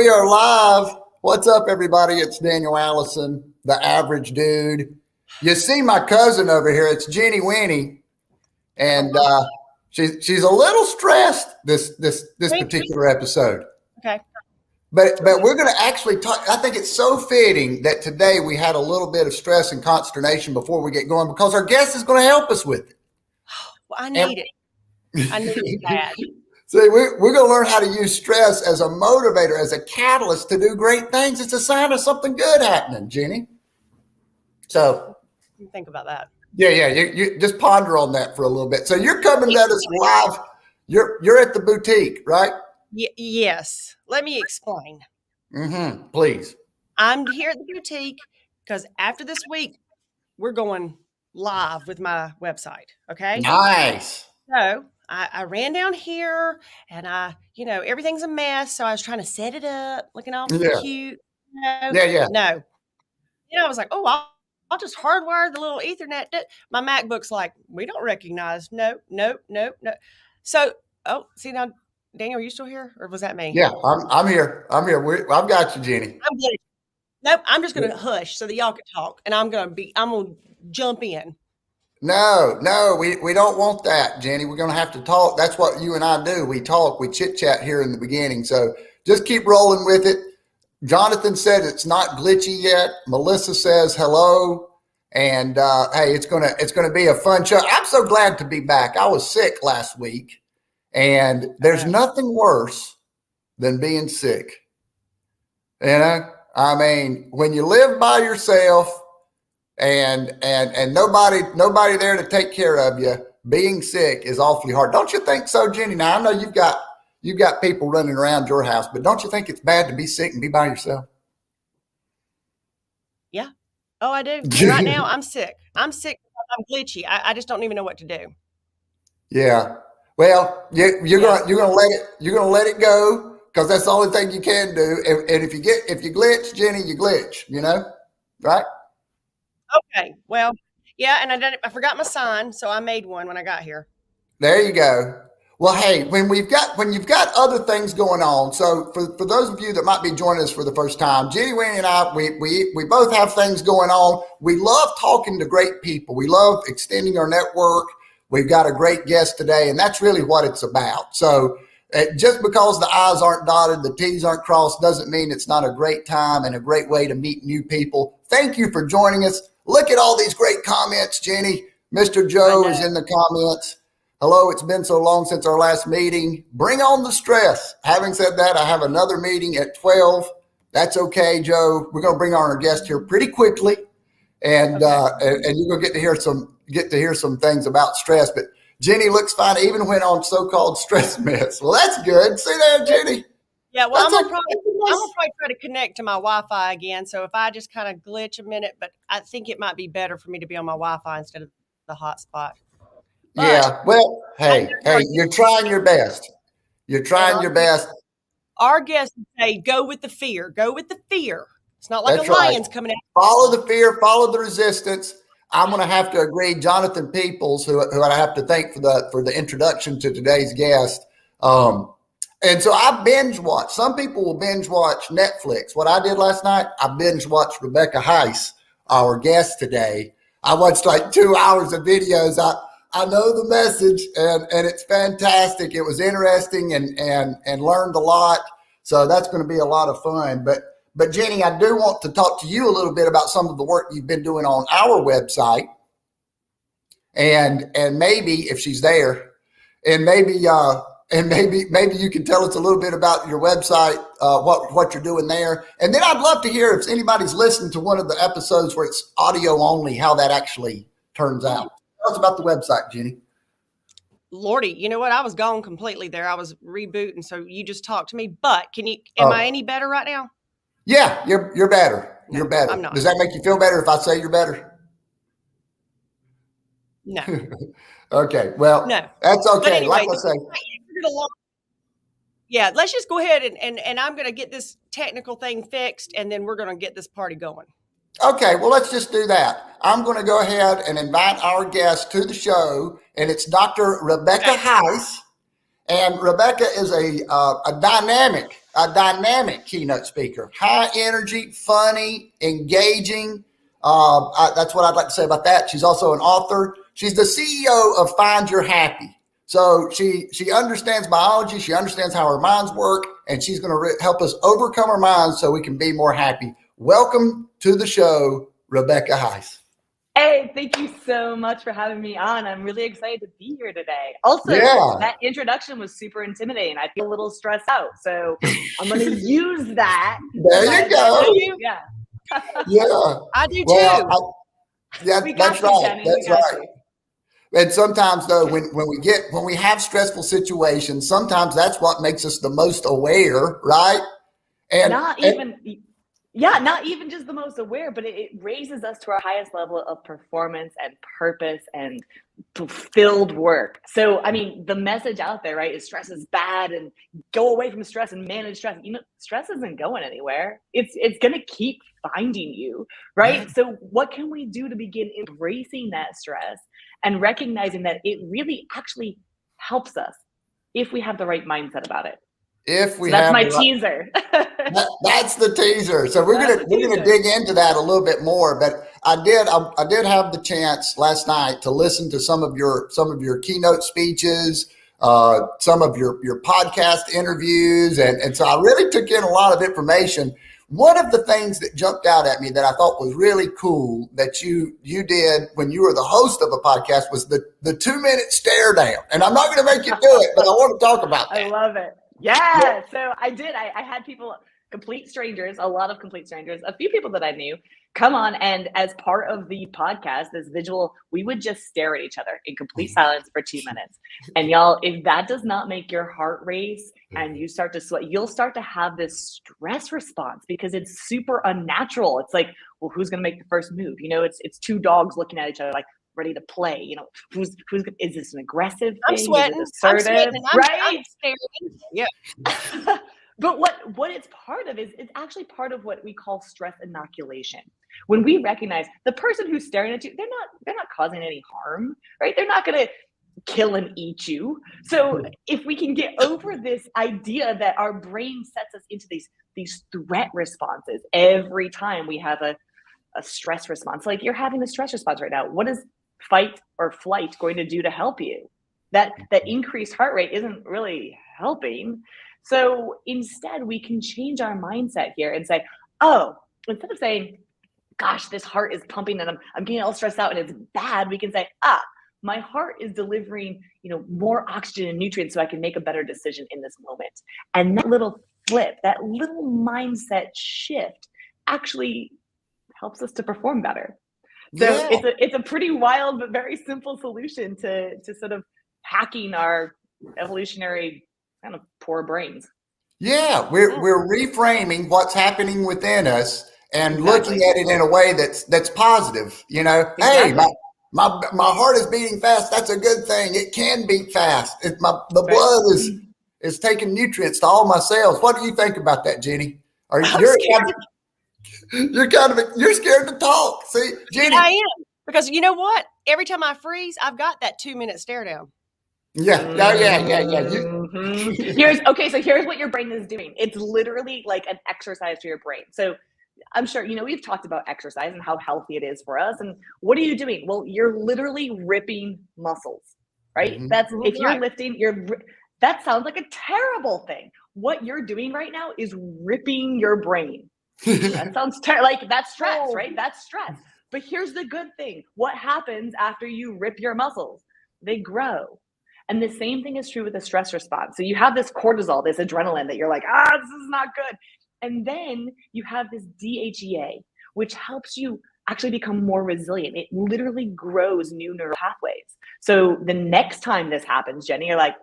We are live. What's up, everybody? It's Daniel Allison, the average dude. You see my cousin over here. It's Winny, and she's a little stressed this particular episode. Okay. But we're going to actually talk. I think it's so fitting that today we had a little bit of stress and consternation before we get going because our guest is going to help us with it. Well, I need it. I need it bad. See, we're going to learn how to use stress as a motivator, as a catalyst to do great things. It's a sign of something good happening, Jenny. So think about that. Yeah. You just ponder on that for a little bit. So you're coming at us live. You're at the boutique, right? Yes. Let me explain. Please. I'm here at the boutique because after this week, we're going live with my website. Okay. Nice. So I ran down here and everything's a mess. So I was trying to set it up, looking all cute. No. Then I was like, I'll just hardwire the little Ethernet. My MacBook's like, we don't recognize. No. So, see now, Daniel, are you still here, or was that me? Yeah, I'm here. I've got you, Jenny. I'm good. Nope, I'm just gonna hush so that y'all can talk, and I'm gonna jump in. No, we don't want that, Jenny. We're gonna have to talk. That's what you and I do. We talk, we chit chat here in the beginning. So just keep rolling with it. Jonathan said it's not glitchy yet. Melissa says hello, and hey, it's gonna be a fun show. I'm so glad to be back. I was sick last week, and there's nothing worse than being sick. You know, I mean, when you live by yourself and nobody there to take care of you, being sick is awfully hard. Don't you think so, Jenny? Now I know you've got people running around your house, but don't you think it's bad to be sick and be by yourself? Yeah. Oh, I do. Right now, I'm sick. I'm I'm glitchy. I just don't even know what to do. Yeah. Well, you're gonna let it go because that's the only thing you can do. And if you glitch, Jenny, you glitch. You know, right? Okay. Well, yeah. And I forgot my sign, so I made one when I got here. There you go. Well, hey, when you've got other things going on, so for those of you that might be joining us for the first time, Jenny, Winny, and I, we both have things going on. We love talking to great people. We love extending our network. We've got a great guest today, and that's really what it's about. So just because the I's aren't dotted, the T's aren't crossed, doesn't mean it's not a great time and a great way to meet new people. Thank you for joining us. Look at all these great comments, Jenny. Mr. Joe is in the comments. Hello, it's been so long since our last meeting. Bring on the stress. Having said that, I have another meeting at 12. That's okay, Joe. We're going to bring on our guest here pretty quickly, and you're going to get to hear some things about stress. But Jenny looks fine, even went on so-called stress meds. Well, that's good. See there, Jenny? Yeah, well, I'm gonna probably try to connect to my Wi-Fi again. So if I just kind of glitch a minute, but I think it might be better for me to be on my Wi-Fi instead of the hotspot. Yeah, well, hey, you're trying your best. You're trying your best. Our guests say, go with the fear. Go with the fear. It's not like a lion's coming out. Follow the fear, follow the resistance. I'm going to have to agree. Jonathan Peoples, who I have to thank for the introduction to today's guest. And so I binge watch. Some people will binge watch Netflix. What I did last night, I binge watched Rebecca Heiss, our guest today. I watched like 2 hours of videos. I know the message, and it's fantastic. It was interesting and learned a lot. So that's going to be a lot of fun. But Jenny, I do want to talk to you a little bit about some of the work you've been doing on our website, and maybe if she's there, and maybe you can tell us a little bit about your website, what you're doing there, and then I'd love to hear if anybody's listened to one of the episodes where it's audio only, how that actually turns out. Tell us about the website, Jenny. Lordy, you know what? I was gone completely there. I was rebooting, so you just talked to me. But am I any better right now? Yeah, you're better. No, you're better. I'm not. Does that make you feel better if I say you're better? No. Okay. Well, no. That's okay. Anyway, like I say. Yeah, let's just go ahead and I'm going to get this technical thing fixed, and then we're going to get this party going. Okay, well, let's just do that. I'm going to go ahead and invite our guest to the show, and it's Dr. Rebecca Heiss. And Rebecca is a dynamic a dynamic keynote speaker, high energy, funny, engaging. That's what I'd like to say about that. She's also an author. She's the CEO of Find Your Happy. So she understands biology. She understands how our minds work, and she's going to help us overcome our minds so we can be more happy. Welcome to the show, Rebecca Heiss. Hey, thank you so much for having me on. I'm really excited to be here today. Also, that introduction was super intimidating. I feel a little stressed out, so I'm going to use that. There you go. Yeah. Yeah. I do too. Well, that's right. Jenny. That's right. And sometimes though, when we have stressful situations, sometimes that's what makes us the most aware, right? And not even just the most aware, but it raises us to our highest level of performance and purpose and fulfilled work. So, I mean, the message out there, right, is stress is bad and go away from stress and manage stress. You know, stress isn't going anywhere. It's going to keep finding you, right? Yeah. So what can we do to begin embracing that stress and recognizing that it really actually helps us if we have the right mindset about it? That's my teaser. That's the teaser. So we're gonna dig into that a little bit more. But I did have the chance last night to listen to some of your keynote speeches, some of your podcast interviews, and so I really took in a lot of information. One of the things that jumped out at me that I thought was really cool that you did when you were the host of a podcast was the 2-minute stare down. And I'm not going to make you do it, but I want to talk about that. I love it. Yeah. So I did. I had people, complete strangers, a lot of complete strangers, a few people that I knew come on. And as part of the podcast, this visual, we would just stare at each other in complete silence for 2 minutes. And y'all, if that does not make your heart race and you start to sweat, you'll start to have this stress response because it's super unnatural. It's like, well, who's going to make the first move? You know, it's two dogs looking at each other like, ready to play. You know, who's is this an aggressive thing? I'm sweating. I'm sweating. Right? I'm staring. Yeah. But what it's part of is it's actually part of what we call stress inoculation. When we recognize the person who's staring at you, they're not causing any harm, right? They're not going to kill and eat you. So if we can get over this idea that our brain sets us into these threat responses every time we have a stress response, like you're having a stress response right now, what is fight or flight going to do to help you? That increased heart rate isn't really helping. So instead, we can change our mindset here and say, oh, instead of saying, gosh, this heart is pumping and I'm getting all stressed out and it's bad, we can say, my heart is delivering, more oxygen and nutrients so I can make a better decision in this moment. And that little flip, that little mindset shift actually helps us to perform better. So it's a pretty wild but very simple solution to sort of hacking our evolutionary kind of poor brains. Yeah, we're reframing what's happening within us and looking at it in a way that's positive. Exactly. Hey, my heart is beating fast. That's a good thing. It can beat fast. The blood is taking nutrients to all my cells. What do you think about that, Jenny? You're scared to talk. See, Jenny. I am, because you know what? Every time I freeze, I've got that 2-minute stare down. Yeah. Here's what your brain is doing. It's literally like an exercise to your brain. So I'm sure, we've talked about exercise and how healthy it is for us. And what are you doing? Well, you're literally ripping muscles, right? Mm-hmm. That's if you're lifting, that sounds like a terrible thing. What you're doing right now is ripping your brain. That sounds like that's stress, right? That's stress. But here's the good thing. What happens after you rip your muscles? They grow. And the same thing is true with the stress response. So you have this cortisol, this adrenaline that you're like, this is not good. And then you have this DHEA, which helps you actually become more resilient. It literally grows new neural pathways. So the next time this happens, Jenny, you're like,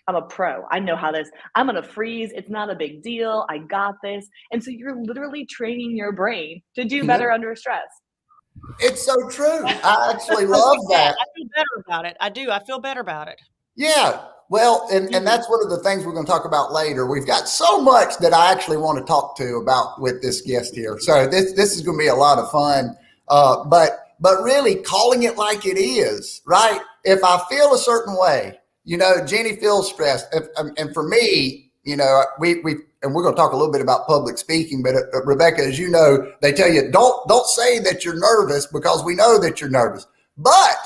I'm a pro. I know how this, I'm going to freeze. It's not a big deal. I got this. And so you're literally training your brain to do better under stress. It's so true. I actually love that. I feel better about it. I do. I feel better about it. Yeah. Well, and that's one of the things we're going to talk about later. We've got so much that I actually want to talk to about with this guest here. So this is going to be a lot of fun. But really calling it like it is, right? If I feel a certain way, Jenny feels stressed. And for me, and we're going to talk a little bit about public speaking, but Rebecca, as you know, they tell you, don't say that you're nervous because we know that you're nervous. But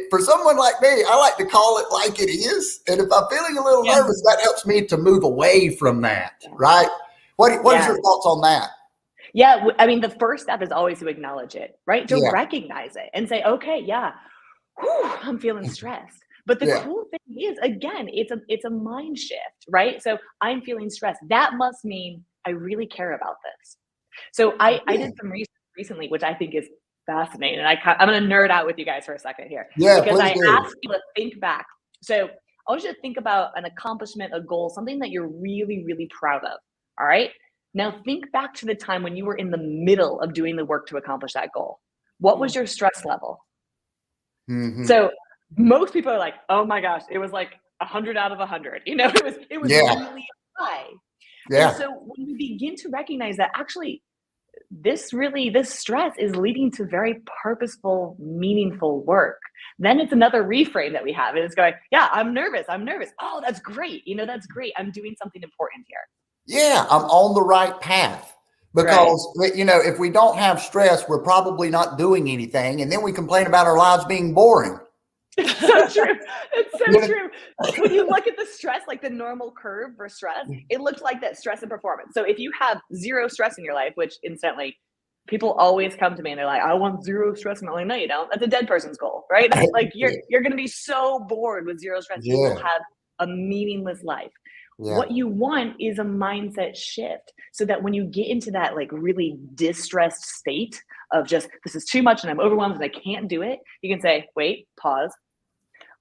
for someone like me, I like to call it like it is. And if I'm feeling a little nervous, that helps me to move away from that. Right. What is your thoughts on that? Yeah. I mean, the first step is always to acknowledge it, right? To recognize it and say, okay, I'm feeling stressed. But the cool thing is, again, it's a mind shift, right? So I'm feeling stressed. That must mean I really care about this. So I did some research recently, which I think is fascinating. And I'm going to nerd out with you guys for a second here. Yeah, because I asked you to think back. So I want you to think about an accomplishment, a goal, something that you're really, really proud of. All right. Now think back to the time when you were in the middle of doing the work to accomplish that goal. What was your stress level? Mm-hmm. So most people are like, oh my gosh, it was like 100 out of 100. It was really high. Yeah. And so when we begin to recognize that actually this stress is leading to very purposeful, meaningful work, then it's another reframe that we have. And it's going, I'm nervous. Oh, that's great. That's great. I'm doing something important here. Yeah, I'm on the right path. Because, if we don't have stress, we're probably not doing anything. And then we complain about our lives being boring. It's so true. It's so true. When you look at the stress, like the normal curve for stress, it looks like that stress and performance. So if you have zero stress in your life, which incidentally, people always come to me and they're like, I want zero stress in my life. No, you don't. That's a dead person's goal, right? Like you're going to be so bored with zero stress. You will have a meaningless life. Yeah. What you want is a mindset shift so that when you get into that like really distressed state of just, this is too much and I'm overwhelmed and I can't do it, you can say, wait, pause.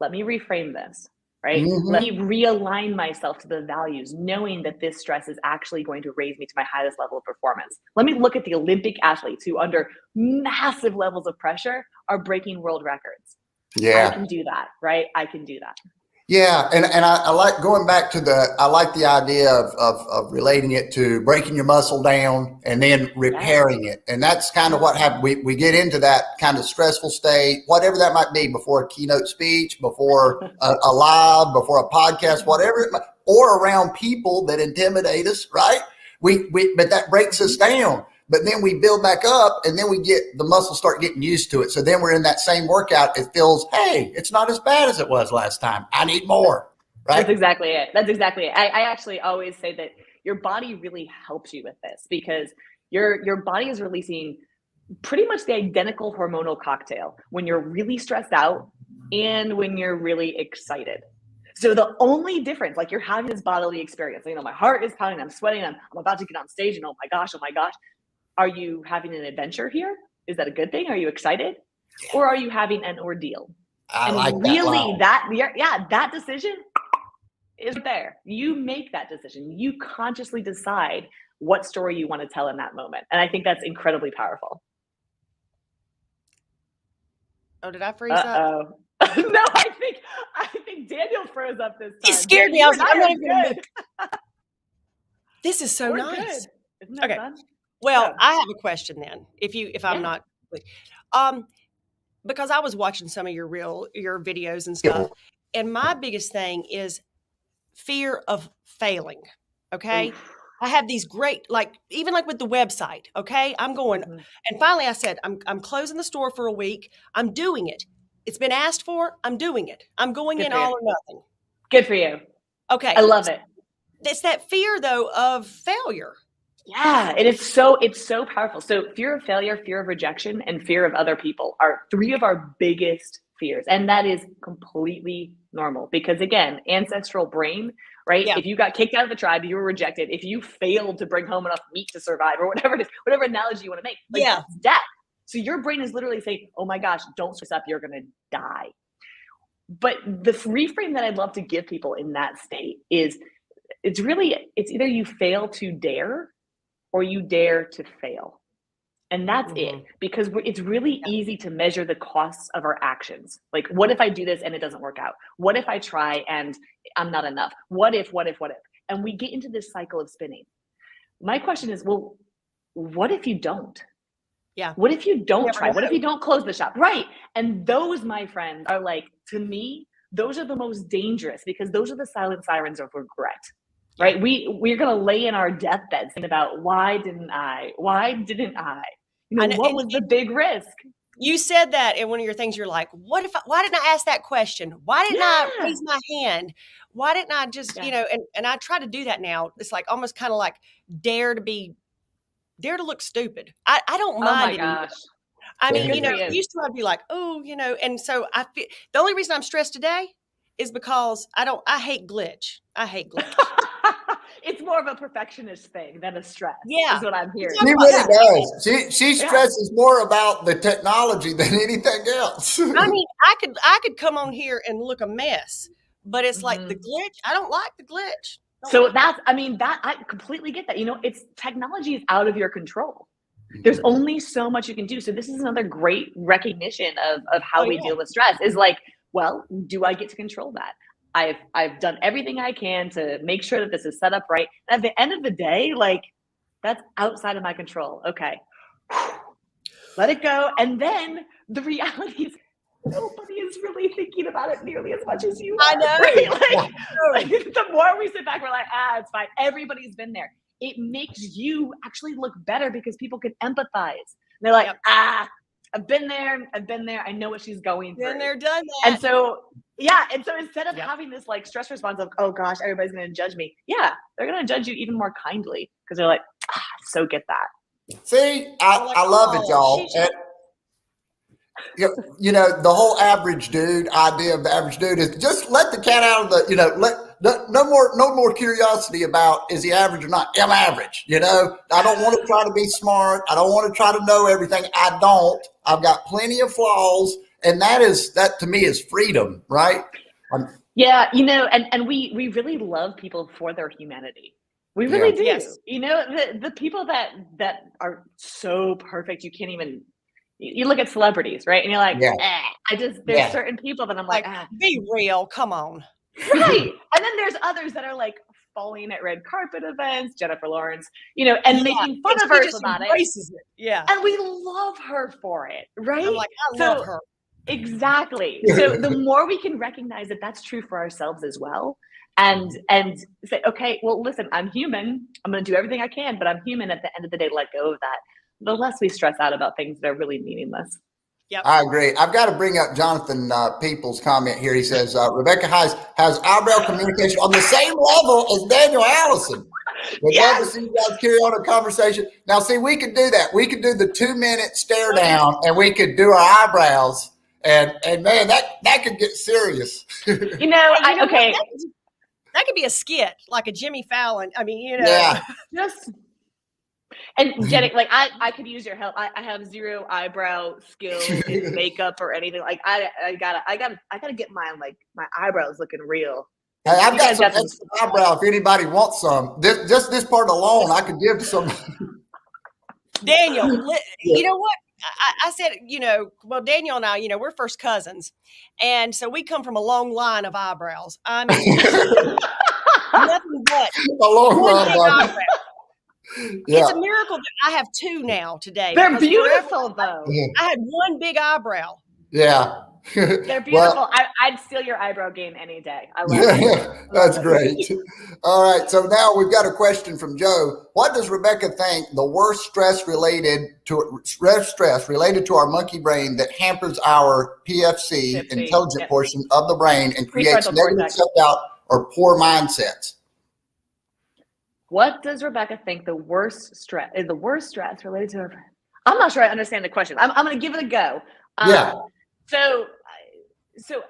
Let me reframe this, right? Mm-hmm. Let me realign myself to the values, knowing that this stress is actually going to raise me to my highest level of performance. Let me look at the Olympic athletes who under massive levels of pressure are breaking world records. Yeah. I can do that, right? I can do that. Yeah, and I like going back to I like the idea of relating it to breaking your muscle down and then repairing it. And that's kind of what happened. We get into that kind of stressful state, whatever that might be, before a keynote speech, before a live, before a podcast, whatever it might, or around people that intimidate us, right? But that breaks us down. But then we build back up and then the muscles start getting used to it. So then we're in that same workout. It feels, hey, it's not as bad as it was last time. I need more, right? That's exactly it. I actually always say that your body really helps you with this because your body is releasing pretty much the identical hormonal cocktail when you're really stressed out and when you're really excited. So the only difference, like you're having this bodily experience, my heart is pounding, I'm sweating, I'm about to get on stage and oh my gosh. Are you having an adventure here? Is that a good thing? Are you excited? Or are you having an ordeal? That decision is there. You make that decision. You consciously decide what story you want to tell in that moment. And I think that's incredibly powerful. Oh, did I freeze up? No, I think Daniel froze up this time. He scared me. I was like, I'm not even good. This is so nice. Good. Isn't that fun? Well, I have a question then. If I'm not, because I was watching some of your videos and stuff, and my biggest thing is fear of failing. Okay, oof. I have these great, even with the website. Okay, I'm going, and finally I said, I'm closing the store for a week. I'm doing it. It's been asked for. I'm doing it. I'm going in all or nothing. Good for you. Okay, I love it. It's that fear though of failure. Yeah, it's so powerful. So fear of failure, fear of rejection, and fear of other people are three of our biggest fears. And that is completely normal because again, ancestral brain, right? Yeah. If you got kicked out of the tribe, you were rejected. If you failed to bring home enough meat to survive or whatever it is, whatever analogy you want to make, that's death. So your brain is literally saying, oh my gosh, don't stress up, you're going to die. But the reframe that I'd love to give people in that state is it's either you fail to dare or you dare to fail. And that's it, because it's really easy to measure the costs of our actions. Like, what if I do this and it doesn't work out? What if I try and I'm not enough? What if? And we get into this cycle of spinning. My question is, well, what if you don't? Yeah. What if you don't try? What if you don't close the shop? Right. And those, my friends, are to me, those are the most dangerous because those are the silent sirens of regret. right? We're going to lay in our deathbeds thinking about why didn't I? What was the big risk? You said that in one of your things. You're like, why didn't I ask that question? Why didn't I raise my hand? Why didn't I just, and I try to do that now. It's like almost kind of like dare to look stupid. I don't mind it. Oh my gosh. I mean, used to I'd be like, and so I feel the only reason I'm stressed today is because I hate glitch. It's more of a perfectionist thing than a stress. Yeah. Is what I'm hearing. She really does. She stresses more about the technology than anything else. I mean, I could come on here and look a mess, but it's like the glitch. I don't like the glitch. I completely get that. It's technology is out of your control. There's only so much you can do. So this is another great recognition of how we deal with stress is like, well, do I get to control that? I've done everything I can to make sure that this is set up right. And at the end of the day, like that's outside of my control. Okay. Let it go. And then the reality is nobody is really thinking about it nearly as much as you are. I know. Right? Like the more we sit back, we're like, it's fine. Everybody's been there. It makes you actually look better because people can empathize. And they're like, I've been there. I know what she's going through. Been there, done that. And so, instead of having this like stress response of, oh gosh, everybody's going to judge me. Yeah, they're going to judge you even more kindly because they're like, so get that. See, I love it, y'all. And, the whole average dude idea of the average dude is just let the cat out of the, no more curiosity about is he average or not. I'm average, I don't want to try to be smart. I don't want to try to know everything. I don't. I've got plenty of flaws. And that to me is freedom, right? And we really love people for their humanity. We really do. Yes. The people that are so perfect, you can't even. You look at celebrities, right? And you're like, there's certain people that I'm like, be real, come on. Right. And then there's others that are like falling at red carpet events, Jennifer Lawrence, and making fun of her about it. Yeah. And we love her for it, right? I'm like, I love her. Exactly. So the more we can recognize that that's true for ourselves as well. And say, okay, well, listen, I'm human. I'm going to do everything I can, but I'm human. At the end of the day, let go of that. The less we stress out about things that are really meaningless. Yep. I agree. I've got to bring up Jonathan Peoples' comment here. He says, Rebecca Heiss has eyebrow communication on the same level as Daniel Allison. We'd love to see you guys carry on a conversation. Now, see, we could do that. We could do the 2-minute stare down and we could do our eyebrows. And man, that could get serious. Okay. That could be a skit, like a Jimmy Fallon. I mean, And Jenny, like I could use your help. I have zero eyebrow skill in makeup or anything. Like I gotta get my eyebrows looking real. Hey, I've got some extra eyebrow if anybody wants some. This part alone, I could give to somebody. Daniel, you know what? I said, well, Daniel and I, we're first cousins. And so we come from a long line of eyebrows. I mean, nothing but a long line of eyebrows. It's a miracle that I have 2 now today. They're beautiful, though. I had 1 big eyebrow. Yeah. They're beautiful. I'd steal your eyebrow game any day. I love it. That's great. All right. So now we've got a question from Joe. What does Rebecca think the worst stress related to our monkey brain that hampers our PFC, intelligent portion of the brain, and creates negative self-doubt or poor mindsets? What does Rebecca think the worst stress related to her brain? I'm not sure I understand the question. I'm going to give it a go. So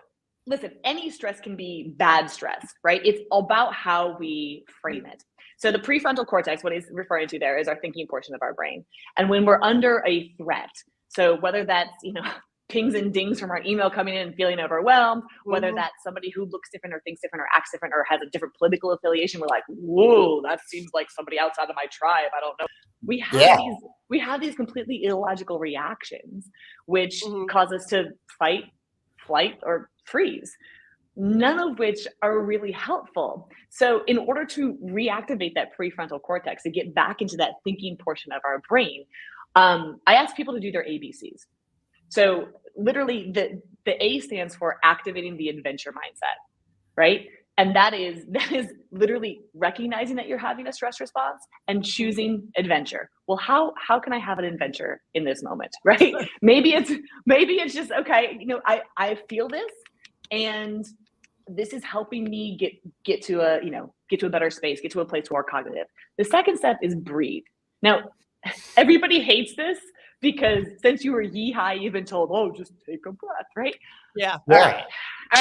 listen, any stress can be bad stress, right? It's about how we frame it. So the prefrontal cortex, what he's referring to there, is our thinking portion of our brain. And when we're under a threat, so whether that's, pings and dings from our email coming in and feeling overwhelmed, whether that's somebody who looks different or thinks different or acts different or has a different political affiliation, we're like, whoa, that seems like somebody outside of my tribe. I don't know. We have these completely illogical reactions, which cause us to fight, flight, or freeze, none of which are really helpful. So in order to reactivate that prefrontal cortex, to get back into that thinking portion of our brain, I ask people to do their ABCs. So literally the A stands for activating the adventure mindset, right? And that is literally recognizing that you're having a stress response and choosing adventure. Well, how can I have an adventure in this moment, right? Maybe it's just, okay, I feel this, and this is helping me get to a better space, get to a place more cognitive. The second step is breathe. Now, everybody hates this because since you were high, you've been told, oh, just take a breath, right? Yeah. All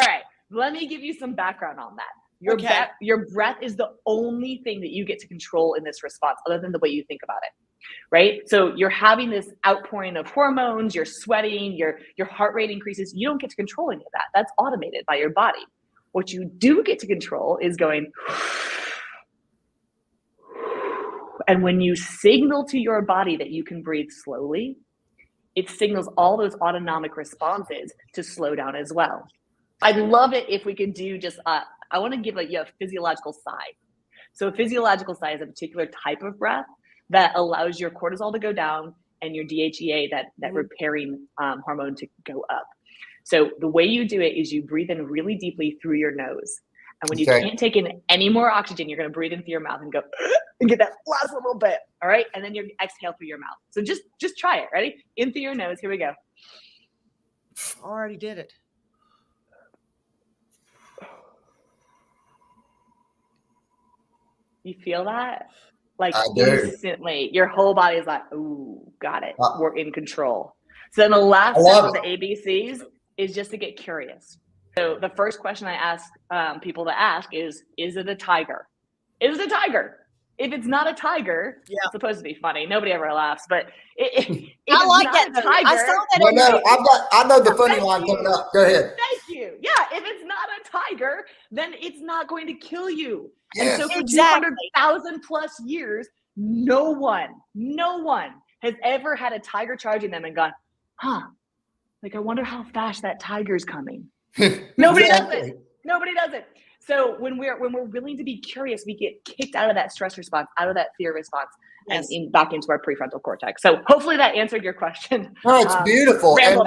right. Let me give you some background on that. Your breath is the only thing that you get to control in this response, other than the way you think about it, right? So you're having this outpouring of hormones, you're sweating, your heart rate increases. You don't get to control any of that. That's automated by your body. What you do get to control is going, and when you signal to your body that you can breathe slowly, it signals all those autonomic responses to slow down as well. I'd love it if we could do just, I want to give you a physiological sigh. So a physiological sigh is a particular type of breath that allows your cortisol to go down and your DHEA, that repairing hormone, to go up. So the way you do it is you breathe in really deeply through your nose. And when you can't take in any more oxygen, you're going to breathe in through your mouth and go and get that last little bit. All right. And then you exhale through your mouth. So just try it. Ready? In through your nose. Here we go. Already did it. You feel that? Like instantly, your whole body is like, ooh, got it. We're in control. So then the last step of the ABCs is just to get curious. So the first question I ask people to ask is it a tiger? Is it a tiger? If it's not a tiger, it's supposed to be funny. Nobody ever laughs, but if I like that. Tiger, I saw that. I know the funny line coming up. Go ahead. Thank you. Yeah, if it's not a tiger, then it's not going to kill you. Yes. And so for 200,000 plus years, no one has ever had a tiger charging them and gone, like, I wonder how fast that tiger's coming. Nobody does it. Nobody does it. So when we're willing to be curious, we get kicked out of that stress response, out of that fear response, and back into our prefrontal cortex. So hopefully that answered your question. Oh, it's beautiful. And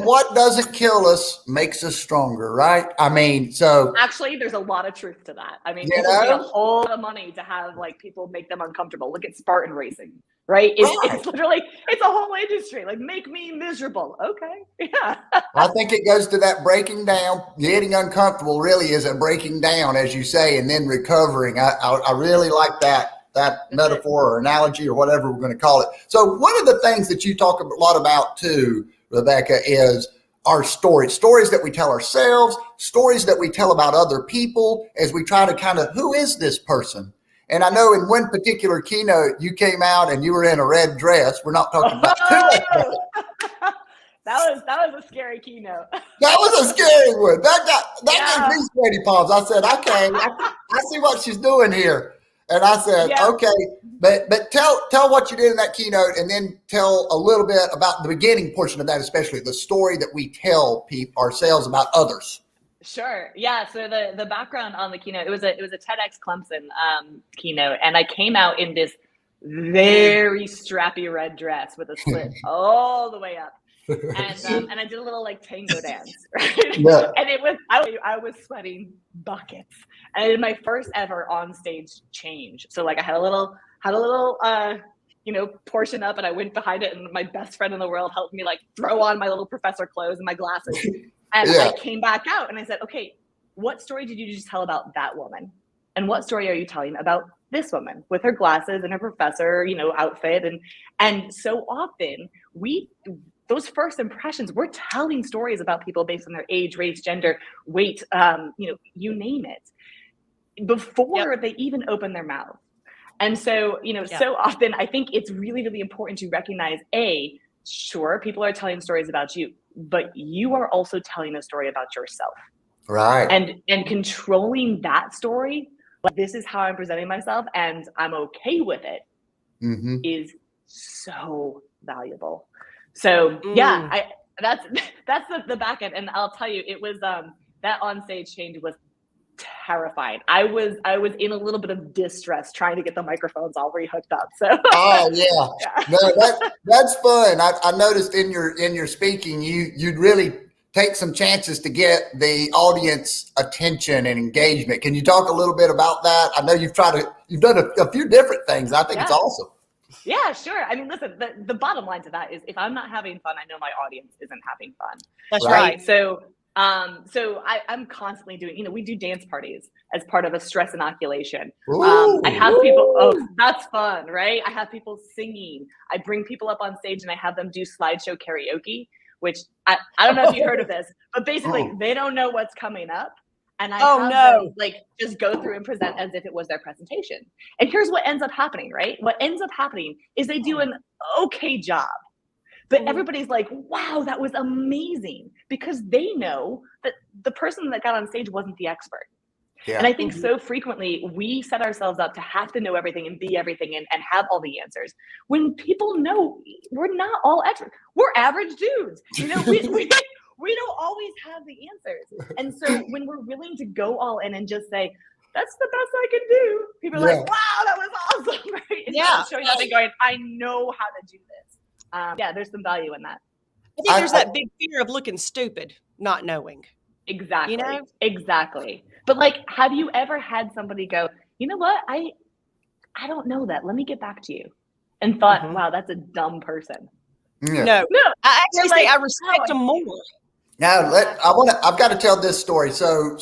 what doesn't kill us makes us stronger, right? I mean, so actually, there's a lot of truth to that. I mean, people pay a whole lot of money to have like people make them uncomfortable. Look at Spartan racing, right? It's literally, it's a whole industry. Like, make me miserable. Okay, yeah. I think it goes to that breaking down. Getting uncomfortable really is a breaking down, as you say, and then recovering. I really like that metaphor or analogy or whatever we're going to call it. So one of the things that you talk a lot about too, Rebecca, is our stories that we tell ourselves, stories that we tell about other people as we try to kind of, who is this person? And I know in one particular keynote, you came out and you were in a red dress. We're not talking about That was a scary keynote. That was a scary one. That gave me sweaty palms. I said, okay, I see what she's doing here. And I said, okay, but tell what you did in that keynote, and then tell a little bit about the beginning portion of that, especially the story that we tell ourselves about others. Sure. Yeah. So the background on the keynote, it was a TEDx Clemson keynote, and I came out in this very strappy red dress with a slit all the way up. And I did a little like tango dance, right? Yeah. And I was sweating buckets. And I did my first ever on stage change. So like I had a little portion up, and I went behind it, and my best friend in the world helped me like throw on my little professor clothes and my glasses. And I came back out and I said, okay, what story did you just tell about that woman? And what story are you telling about this woman with her glasses and her professor, outfit? And so often those first impressions, we're telling stories about people based on their age, race, gender, weight, you name it, before they even open their mouth. And so, so often I think it's really, really important to recognize, sure, people are telling stories about you, but you are also telling a story about yourself. Right. And controlling that story, like, this is how I'm presenting myself and I'm okay with it, is so valuable. So that's the back end. And I'll tell you, it was that on stage change was terrifying. I was in a little bit of distress trying to get the microphones all rehooked up. So No, that's fun. I noticed in your speaking, you really take some chances to get the audience attention and engagement. Can you talk a little bit about that? I know you've done a few different things. I think it's awesome. Yeah, sure. I mean, listen, the bottom line to that is if I'm not having fun, I know my audience isn't having fun. That's right. So I'm constantly doing, we do dance parties as part of a stress inoculation. I have people, that's fun, right? I have people singing. I bring people up on stage and I have them do slideshow karaoke, which I don't know if you heard of this, but basically they don't know what's coming up. And I have them just go through and present as if it was their presentation. And here's what ends up happening, right? What ends up happening is they do an okay job. But everybody's like, wow, that was amazing, because they know that the person that got on stage wasn't the expert. Yeah. And I think so frequently we set ourselves up to have to know everything and be everything and have all the answers, when people know we're not all experts. We're average dudes. We don't always have the answers. And so when we're willing to go all in and just say, that's the best I can do, people are like, wow, that was awesome. Right? And showing up and going, I know how to do this. There's some value in that. I think there's that big fear of looking stupid, not knowing. Exactly. Exactly. But have you ever had somebody go, you know what? I don't know that. Let me get back to you. And thought, wow, that's a dumb person. Yeah. No. I actually say I respect them more. Now, I've got to tell this story. So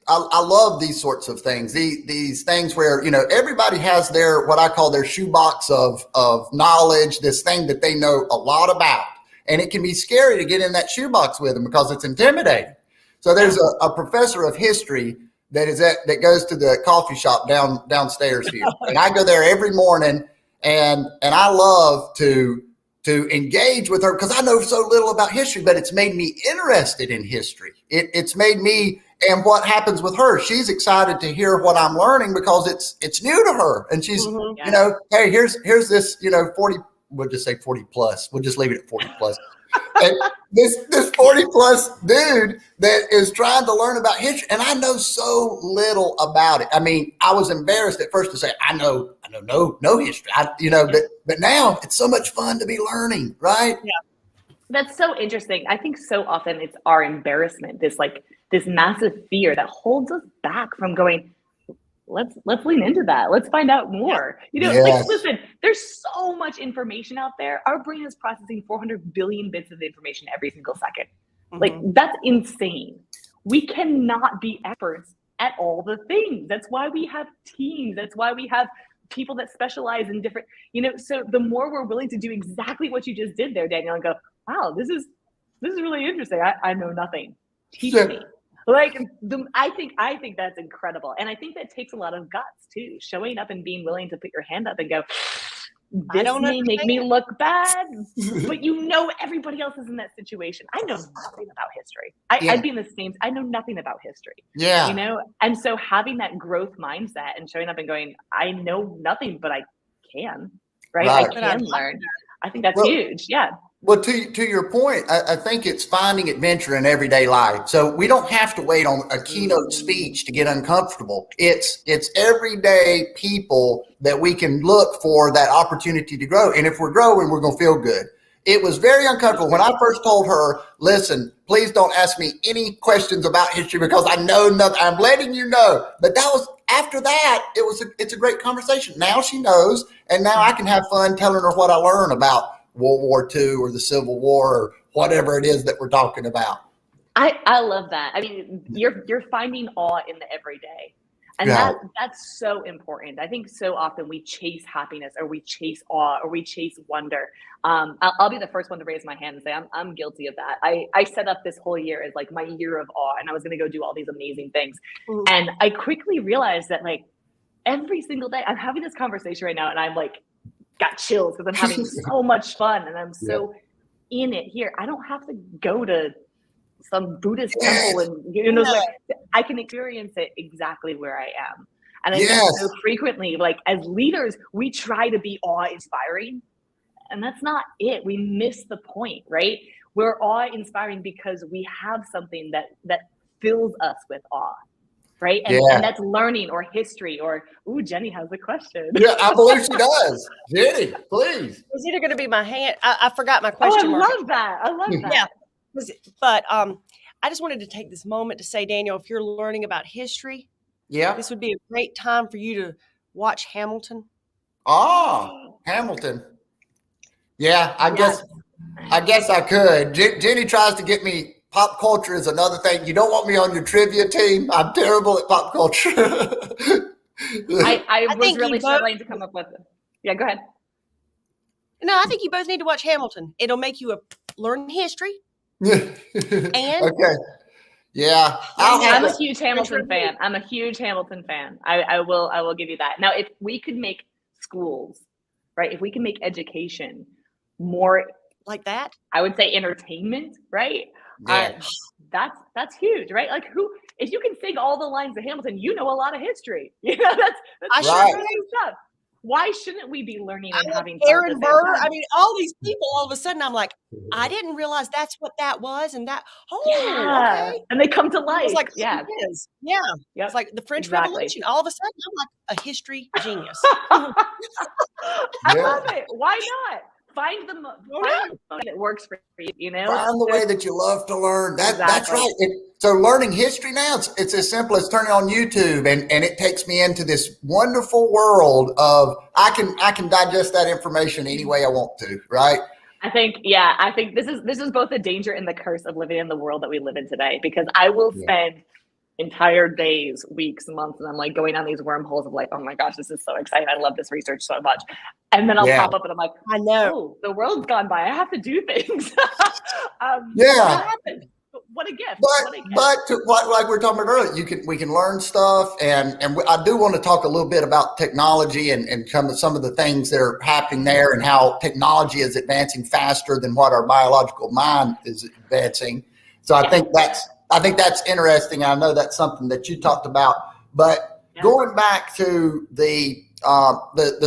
I love these sorts of things. These things where, everybody has what I call their shoebox of knowledge, this thing that they know a lot about. And it can be scary to get in that shoebox with them because it's intimidating. So there's a professor of history that goes to the coffee shop downstairs here. And I go there every morning and I love to engage with her because I know so little about history, but it's made me interested in history. It's made me, and what happens with her, she's excited to hear what I'm learning because it's new to her. And she's, hey, here's this, 40, we'll just say 40 plus. We'll just leave it at 40 plus. And this 40 plus dude that is trying to learn about history, and I know so little about it. I mean, I was embarrassed at first to say I know no history. But now it's so much fun to be learning, right? Yeah, that's so interesting. I think so often it's our embarrassment, this massive fear that holds us back from going, let's lean into that. Let's find out more. Listen, there's so much information out there. Our brain is processing 400 billion bits of information every single second. That's insane. We cannot be experts at all the things. That's why we have teams. That's why we have people that specialize in different, so the more we're willing to do exactly what you just did there, Daniel, and go, wow, this is really interesting. I know nothing. Teach me. I think that's incredible. And I think that takes a lot of guts too, showing up and being willing to put your hand up and go, this may make me look bad, but everybody else is in that situation. I know nothing about history. I'd be in the same, I know nothing about history. Yeah. And so having that growth mindset and showing up and going, I know nothing, but I can, right? I can learn. I think that's huge. Yeah. Well, to your point, I think it's finding adventure in everyday life. So we don't have to wait on a keynote speech to get uncomfortable. It's everyday people that we can look for that opportunity to grow. And if we're growing, we're going to feel good. It was very uncomfortable when I first told her, listen, please don't ask me any questions about history because I know nothing. I'm letting you know. But after that, it's a great conversation. Now she knows, and now I can have fun telling her what I learn about World War II or the Civil War or whatever it is that we're talking about. I love that. I mean, you're finding awe in the everyday. And that's so important. I think so often we chase happiness or we chase awe or we chase wonder. I'll be the first one to raise my hand and say I'm guilty of that. I set up this whole year as my year of awe, and I was going to go do all these amazing things. Ooh. And I quickly realized that every single day I'm having this conversation right now, and I'm got chills because I'm having so much fun and I'm so in it here. I don't have to go to some Buddhist temple and I can experience it exactly where I am. And I think so frequently, as leaders, we try to be awe-inspiring, and that's not it. We miss the point, right? We're awe-inspiring because we have something that fills us with awe. Right. And that's learning or history or, Jenny has a question. Yeah, I believe she does. Jenny, please. It's either going to be my hand. I forgot my question. I love that. Yeah. But I just wanted to take this moment to say, Daniel, if you're learning about history, this would be a great time for you to watch Hamilton. Hamilton. Yeah, I guess I could. Jenny tries to get me. Pop culture is another thing. You don't want me on your trivia team. I'm terrible at pop culture. I was really struggling to come up with it. Yeah, go ahead. No, I think you both need to watch Hamilton. It'll make you learn history. And okay. Yeah. I'm a huge Hamilton fan. I will give you that. Now, if we could make schools, right? If we can make education more like that, I would say entertainment, right? Yeah. That's huge, right? Like if you can sing all the lines of Hamilton, you know a lot of history. That's right. Stuff. Why shouldn't we be learning and having fun? Aaron Burr. I mean, all these people. All of a sudden, I'm like, I didn't realize that's what that was, and that. Okay. And they come to life. It's like, yeah, it is. Yeah. Yep. It's like the French Revolution. All of a sudden, I'm like a history genius. I love it. Why not? Find the moment that works for you, Find the way that you love to learn. That's right. So learning history now, it's as simple as turning on YouTube and it takes me into this wonderful world of I can digest that information any way I want to, right? I think this is both the danger and the curse of living in the world that we live in today, because I will spend entire days, weeks, months, and I'm like going on these wormholes of like, oh my gosh, this is so exciting. I love this research so much. And then I'll pop up and I'm like, I know. Oh, the world's gone by. I have to do things. What happened? What a gift. But like we were talking about earlier, we can learn stuff, and I do want to talk a little bit about technology and some of the things that are happening there and how technology is advancing faster than what our biological mind is advancing. So I think that's interesting. I know that's something that you talked about, but going back to the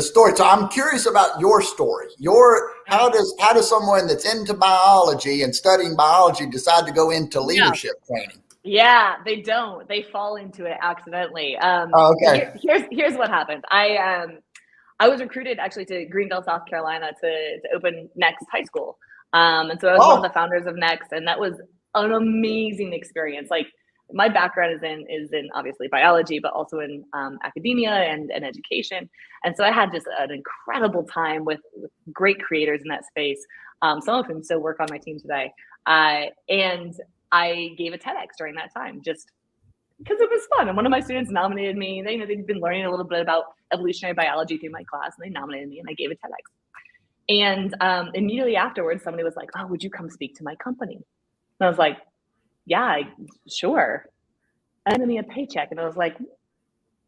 story. So I'm curious about your story. How does someone that's into biology and studying biology decide to go into leadership training? Yeah, they don't. They fall into it accidentally. Okay. Here's what happened. I was recruited actually to Greenville, South Carolina to open Next High School. And so I was one of the founders of Next, and that was an amazing experience. Like, my background is in obviously biology, but also in academia and education. And so I had just an incredible time with great creators in that space, some of whom still work on my team today. And I gave a TEDx during that time, just because it was fun. And one of my students nominated me. They'd been learning a little bit about evolutionary biology through my class, and they nominated me, and I gave a TEDx. And immediately afterwards, somebody was like, "Oh, would you come speak to my company?" And I was like, yeah, sure. And then me a paycheck, and I was like,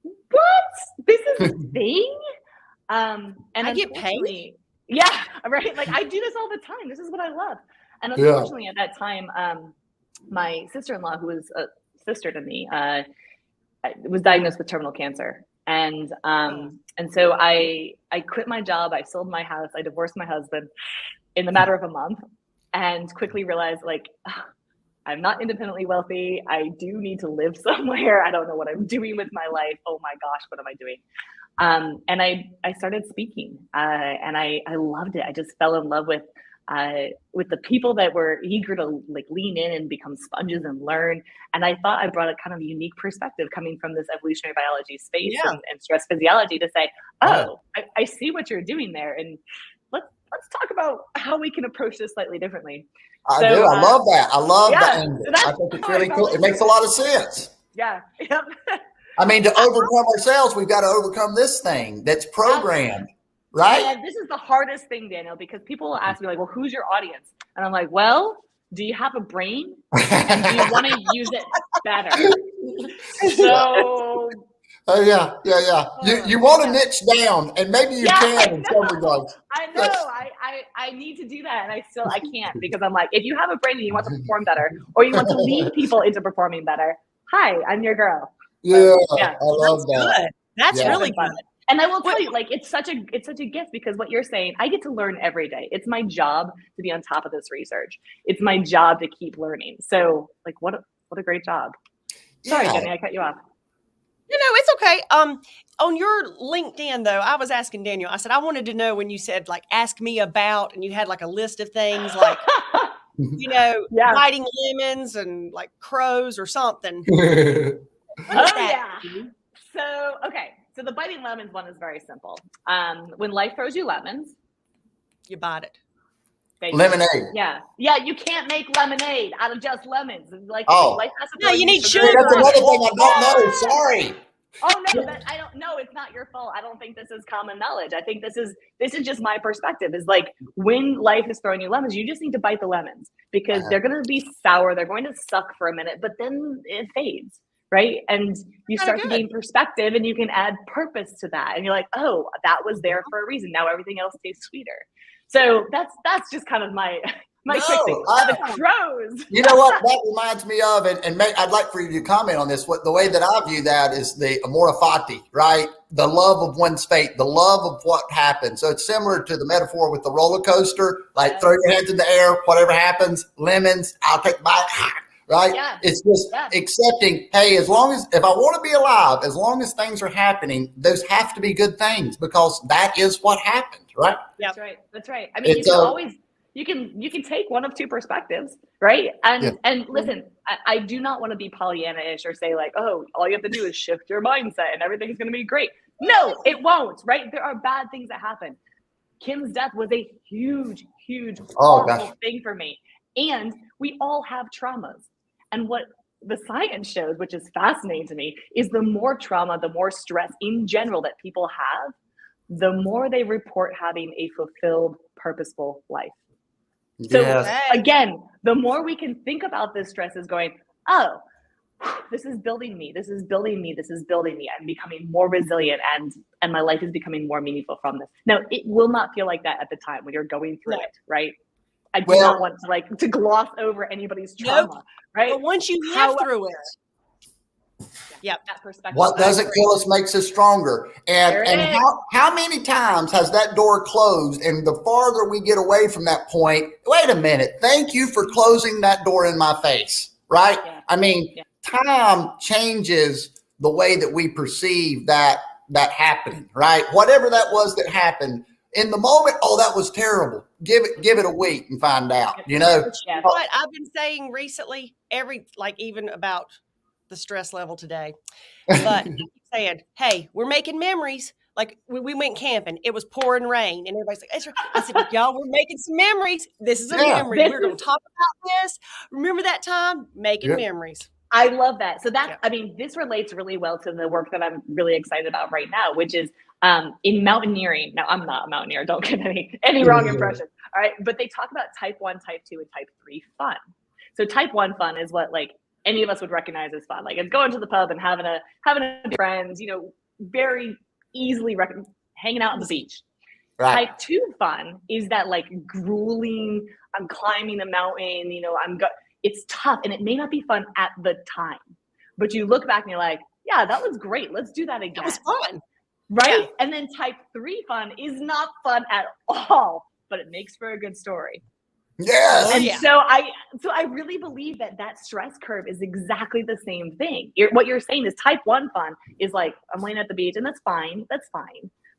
what? This is a thing? And I get paid? Yeah, right. Like, I do this all the time. This is what I love. And unfortunately, at that time, my sister-in-law, who was a sister to me, was diagnosed with terminal cancer. And so I quit my job. I sold my house. I divorced my husband in the matter of a month, and quickly realized, like, I'm not independently wealthy. I do need to live somewhere. I don't know what I'm doing with my life. Oh my gosh, what am I doing? And I started speaking, and I loved it. I just fell in love with the people that were eager to like lean in and become sponges and learn. And I thought I brought a kind of unique perspective coming from this evolutionary biology space and stress physiology to say, I see what you're doing there, and let's talk about how we can approach this slightly differently. I do. I love that. I love that angle. I think it's really cool. It makes a lot of sense. Yeah. Yep. I mean, to overcome ourselves, we've got to overcome this thing that's programmed, right? And this is the hardest thing, Daniel, because people will ask me like, well, who's your audience? And I'm like, well, do you have a brain? And do you want to use it better? So... Oh yeah. You want to niche down, and maybe you can in some regards. I know. I need to do that, and I can't, because I'm like, if you have a brain and you want to perform better, or you want to lead people into performing better, hi, I'm your girl. Yeah, I love that. Good. That's really good. And I will tell you, like, it's such a gift, because what you're saying, I get to learn every day. It's my job to be on top of this research. It's my job to keep learning. So, like, what a great job. Sorry, Jenny, I cut you off. No, it's okay. On your LinkedIn, though, I was asking Daniel, I said, I wanted to know when you said, like, ask me about, and you had like a list of things, like, you know, biting lemons and like crows or something. Yeah. So, okay. So the biting lemons one is very simple. When life throws you lemons, you bite it. Lemonade. Yeah. You can't make lemonade out of just lemons. Like, life has to no, you need sugar. That's another thing I don't know. Sorry. Oh no, I don't know. It's not your fault. I don't think this is common knowledge. I think this is just my perspective. Is like when life is throwing you lemons, you just need to bite the lemons because they're going to be sour. They're going to suck for a minute, but then it fades, right? And you start to gain perspective, and you can add purpose to that. And you're like, oh, that was there for a reason. Now everything else tastes sweeter. So that's just kind of my quick thing. The crows. You know what that reminds me of, and I'd like for you to comment on this. What the way that I view that is the amore fati, right? The love of one's fate, the love of what happened. So it's similar to the metaphor with the roller coaster, like throw your hands in the air, whatever happens, lemons, I'll take a bite, right? Yeah. It's just accepting, hey, if I want to be alive, as long as things are happening, those have to be good things because that is what happened, right? That's right. That's right. I mean, you can take one of two perspectives, right? And listen, I do not want to be Pollyanna-ish or say like, oh, all you have to do is shift your mindset and everything's going to be great. No, it won't, right? There are bad things that happen. Kim's death was a huge, awful thing for me. And we all have traumas. And what the science shows, which is fascinating to me, is the more trauma, the more stress in general that people have, the more they report having a fulfilled, purposeful life. So again, the more we can think about this stress as going, oh, this is building me. This is building me. This is building me. I'm becoming more resilient and my life is becoming more meaningful from this. Now, it will not feel like that at the time when you're going through it, right? I do not want to gloss over anybody's trauma, right? But once you live through it, that perspective. What doesn't kill us makes us stronger. And how many times has that door closed? And the farther we get away from that point, wait a minute, thank you for closing that door in my face, right? Yeah. I mean, time changes the way that we perceive that happening, right? Whatever that was that happened in the moment, oh, that was terrible. Give it a week and find out, you know? What I've been saying recently, even about the stress level today, but saying, hey, we're making memories. Like we went camping, it was pouring rain, and everybody's like, I said, y'all, we're making some memories. This is a memory. We're going to talk about this. Remember that time? Making memories. I love that. So I mean, this relates really well to the work that I'm really excited about right now, which is in mountaineering. Now, I'm not a mountaineer. Don't get any wrong impression. All right. But they talk about type 1, type 2, and type 3 fun. So type 1 fun is what like any of us would recognize as fun. Like it's going to the pub and having a friends, very easily hanging out on the beach. Right. Type 2 fun is that like grueling, I'm climbing a mountain, it's tough and it may not be fun at the time, but you look back and you're like, yeah, that was great. Let's do that again. It was fun. Right. Yeah. And then type 3 fun is not fun at all, but it makes for a good story. Yes. And so I really believe that stress curve is exactly the same thing. What you're saying is type 1 fun is like, I'm laying at the beach and that's fine.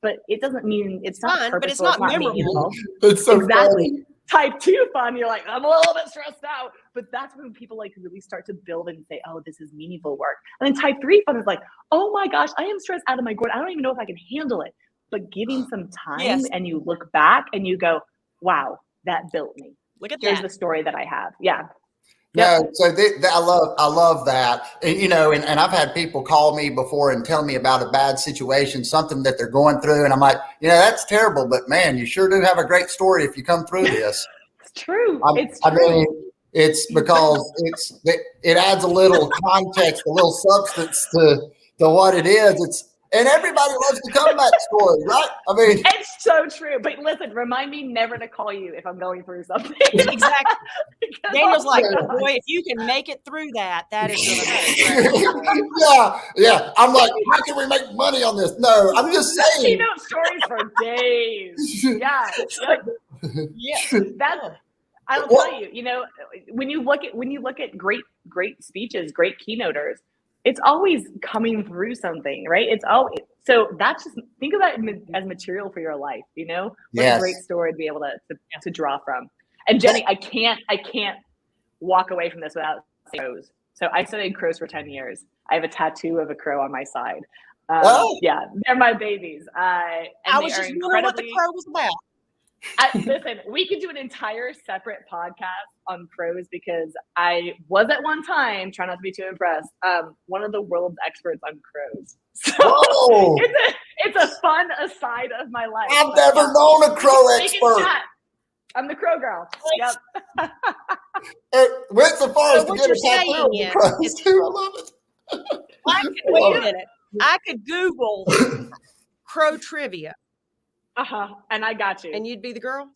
But it doesn't mean it's not fun, purposeful, but it's not memorable. It's so exactly. funny. Type 2 fun, you're like, I'm a little bit stressed out. But that's when people like really start to build and say, oh, this is meaningful work. And then type 3 fun is like, oh my gosh, I am stressed out of my gourd. I don't even know if I can handle it. But giving some time and you look back and you go, wow, that built me. Look at Here's the story that I have. Yeah. No, so I love that. And, and I've had people call me before and tell me about a bad situation, something that they're going through. And I'm like, that's terrible, but man, you sure do have a great story if you come through this. It's true. I mean, it's because it adds a little context, a little substance to what it is. And everybody loves the comeback story, right? I mean, it's so true. But listen, remind me never to call you if I'm going through something. Exactly. Daniel's like, boy, if you can make it through that is going to be great. Yeah. I'm like, how can we make money on this? No, I'm just saying. Stories for days. Yeah. I'll tell you. When you look at great speeches, great keynoters, it's always coming through something, right? It's always, so that's just, think of that as material for your life, What a great story to be able to draw from. And Jenny, I can't walk away from this without saying crows. So I studied crows for 10 years. I have a tattoo of a crow on my side. Yeah, they're my babies. I was just wondering what the crow was about. Listen, we could do an entire separate podcast on crows because I was at one time, try not to be too impressed, one of the world's experts on crows. So it's a fun aside of my life. I've never known a crow expert. I'm the crow girl. Yep. It went so far as to get a tattoo of the crows too. I love it. Wait a minute. I could Google crow trivia. And I got you. And you'd be the girl?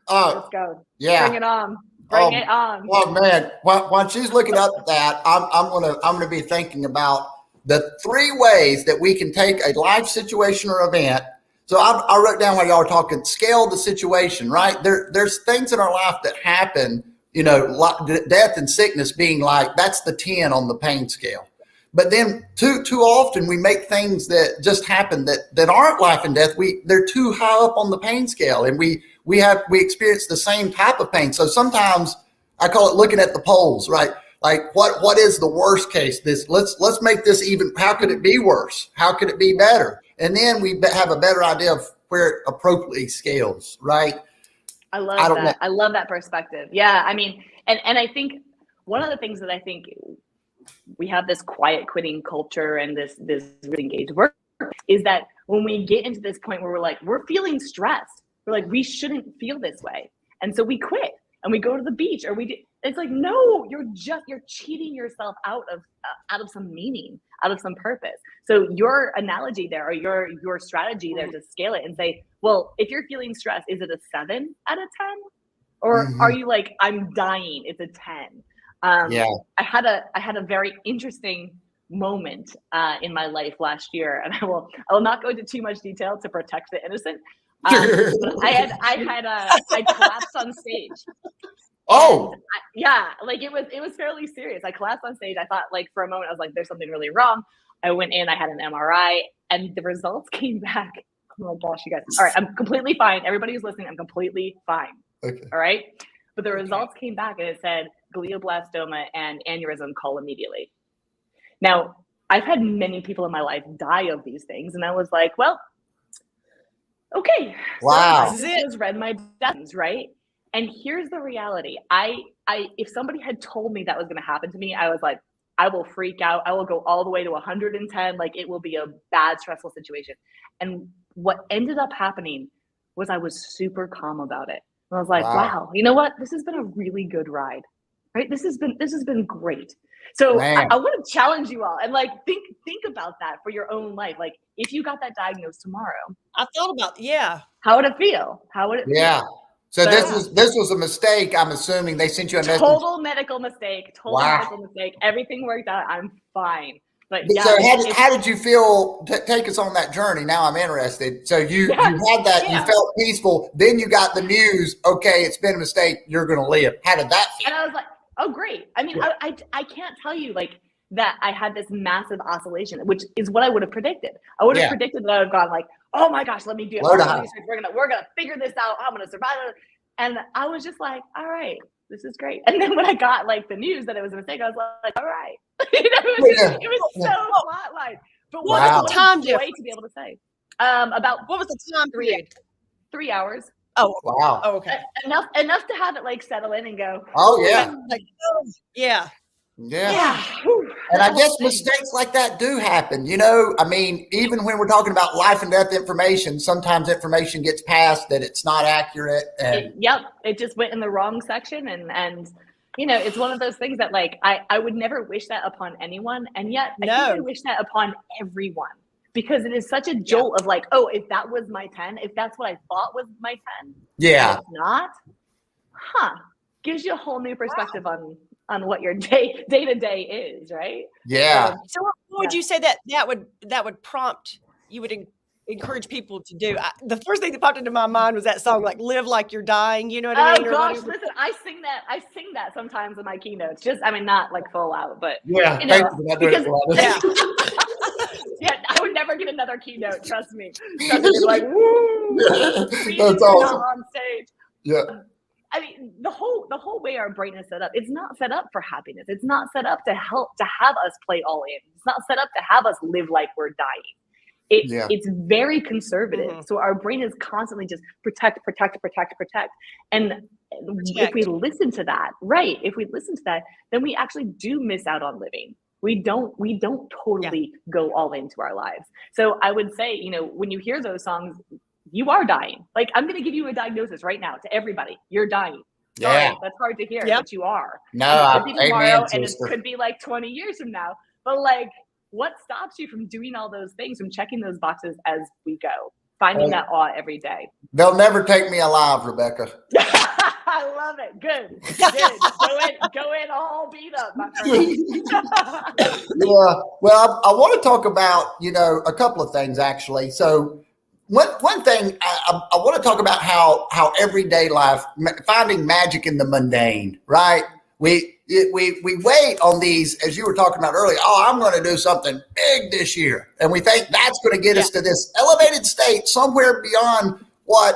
Let's go. Yeah. Bring it on. Bring it on. Well, man, while she's looking up that, I'm gonna be thinking about the 3 ways that we can take a life situation or event. So I wrote down while y'all were talking, scale the situation, right? There's things in our life that happen, death and sickness being like, that's the 10 on the pain scale. But then too often we make things that just happen that aren't life and death. They're too high up on the pain scale, and we experience the same type of pain. So sometimes I call it looking at the poles, right? Like what is the worst case? Let's make this even. How could it be worse? How could it be better? And then we have a better idea of where it appropriately scales, right? I love that. I love that perspective. Yeah, I mean, and I think one of the things that I think we have this quiet quitting culture and this really engaged work is that when we get into this point where we're feeling stressed, we're like, we shouldn't feel this way. And so we quit and we go to the beach or it's like, no, you're cheating yourself out of some meaning, out of some purpose. So your analogy there, or your strategy there to scale it and say, well, if you're feeling stressed, is it a 7 out of 10? Or are you like, I'm dying, it's a 10? I had a very interesting moment in my life last year, and I will not go into too much detail to protect the innocent. I collapsed on stage. Oh, it was fairly serious. I collapsed on stage. I thought, for a moment, I was like, "There's something really wrong." I went in. I had an MRI, and the results came back. Oh my gosh, you guys! All right, I'm completely fine. Everybody who's listening, I'm completely fine. Okay. All right, but the results came back, and it said glioblastoma and aneurysm, call immediately. Now, I've had many people in my life die of these things, and I was like, well, okay. Wow. So I just read my destinies, right? And here's the reality. If somebody had told me that was going to happen to me, I was like, I will freak out. I will go all the way to 110. It will be a bad, stressful situation. And what ended up happening was I was super calm about it. And I was like, wow, you know what? This has been a really good ride. Right? This has been great. So I want to challenge you all and think about that for your own life. If you got that diagnosed tomorrow, I thought about how would it feel? So this was a mistake. I'm assuming they sent you a total medical mistake. Medical mistake. Everything worked out. I'm fine. But so how did you feel? Take us on that journey. Now I'm interested. So you had that. You felt peaceful. Then you got the news. Okay, it's been a mistake. You're going to live. How did that feel? And I was like, oh, great. I mean, I can't tell you that I had this massive oscillation, which is what I would have predicted. I would have predicted that I would have gone oh my gosh, let me do it. We're gonna figure this out. I'm gonna survive it. And I was just like, all right, this is great. And then when I got the news that it was a mistake, I was like, all right. It was so flatline. But what was the time joy to be able to say? About what was the time period? 3 hours. Oh wow. Oh, okay. Enough to have it settle in and go. Oh yeah. Yeah. And I guess mistakes like that do happen. I mean, even when we're talking about life and death information, sometimes information gets passed that it's not accurate. And it just went in the wrong section. And it's one of those things that I would never wish that upon anyone. And yet I think I wish that upon everyone, because it is such a jolt of if that was my 10, if that's what I thought was my 10, it's not, gives you a whole new perspective on what your day to day is, right? Yeah. So what would you say that would prompt, you would encourage people to do? The first thing that popped into my mind was that song, live like you're dying. You know what I mean? Oh gosh, listen, I sing that sometimes in my keynotes. Just, I mean, not full out, but I would never get another keynote. Trust me. Woo! That's awesome. On stage. Yeah. I mean, the whole way our brain is set up, it's not set up for happiness. It's not set up to have us play all in. It's not set up to have us live like we're dying. It's very conservative. Mm-hmm. So our brain is constantly just protect. And if we listen to that, then we actually do miss out on living. We don't totally go all into our lives. So I would say, you know, when you hear those songs, you are dying. Like, I'm going to give you a diagnosis right now to everybody. You're dying. Sorry, that's hard to hear, but you are. No, it could be tomorrow, and it could be like 20 years from now. But like, what stops you from doing all those things, from checking those boxes as we go, finding that awe every day? They'll never take me alive, Rebecca. I love it. Good. Go in all beat up, my friend. Yeah. Well, I want to talk about, you know, a couple of things actually. So one thing I want to talk about how everyday life, finding magic in the mundane, right? We wait on these, as you were talking about earlier. Oh, I'm going to do something big this year, and we think that's going to get us to this elevated state somewhere beyond what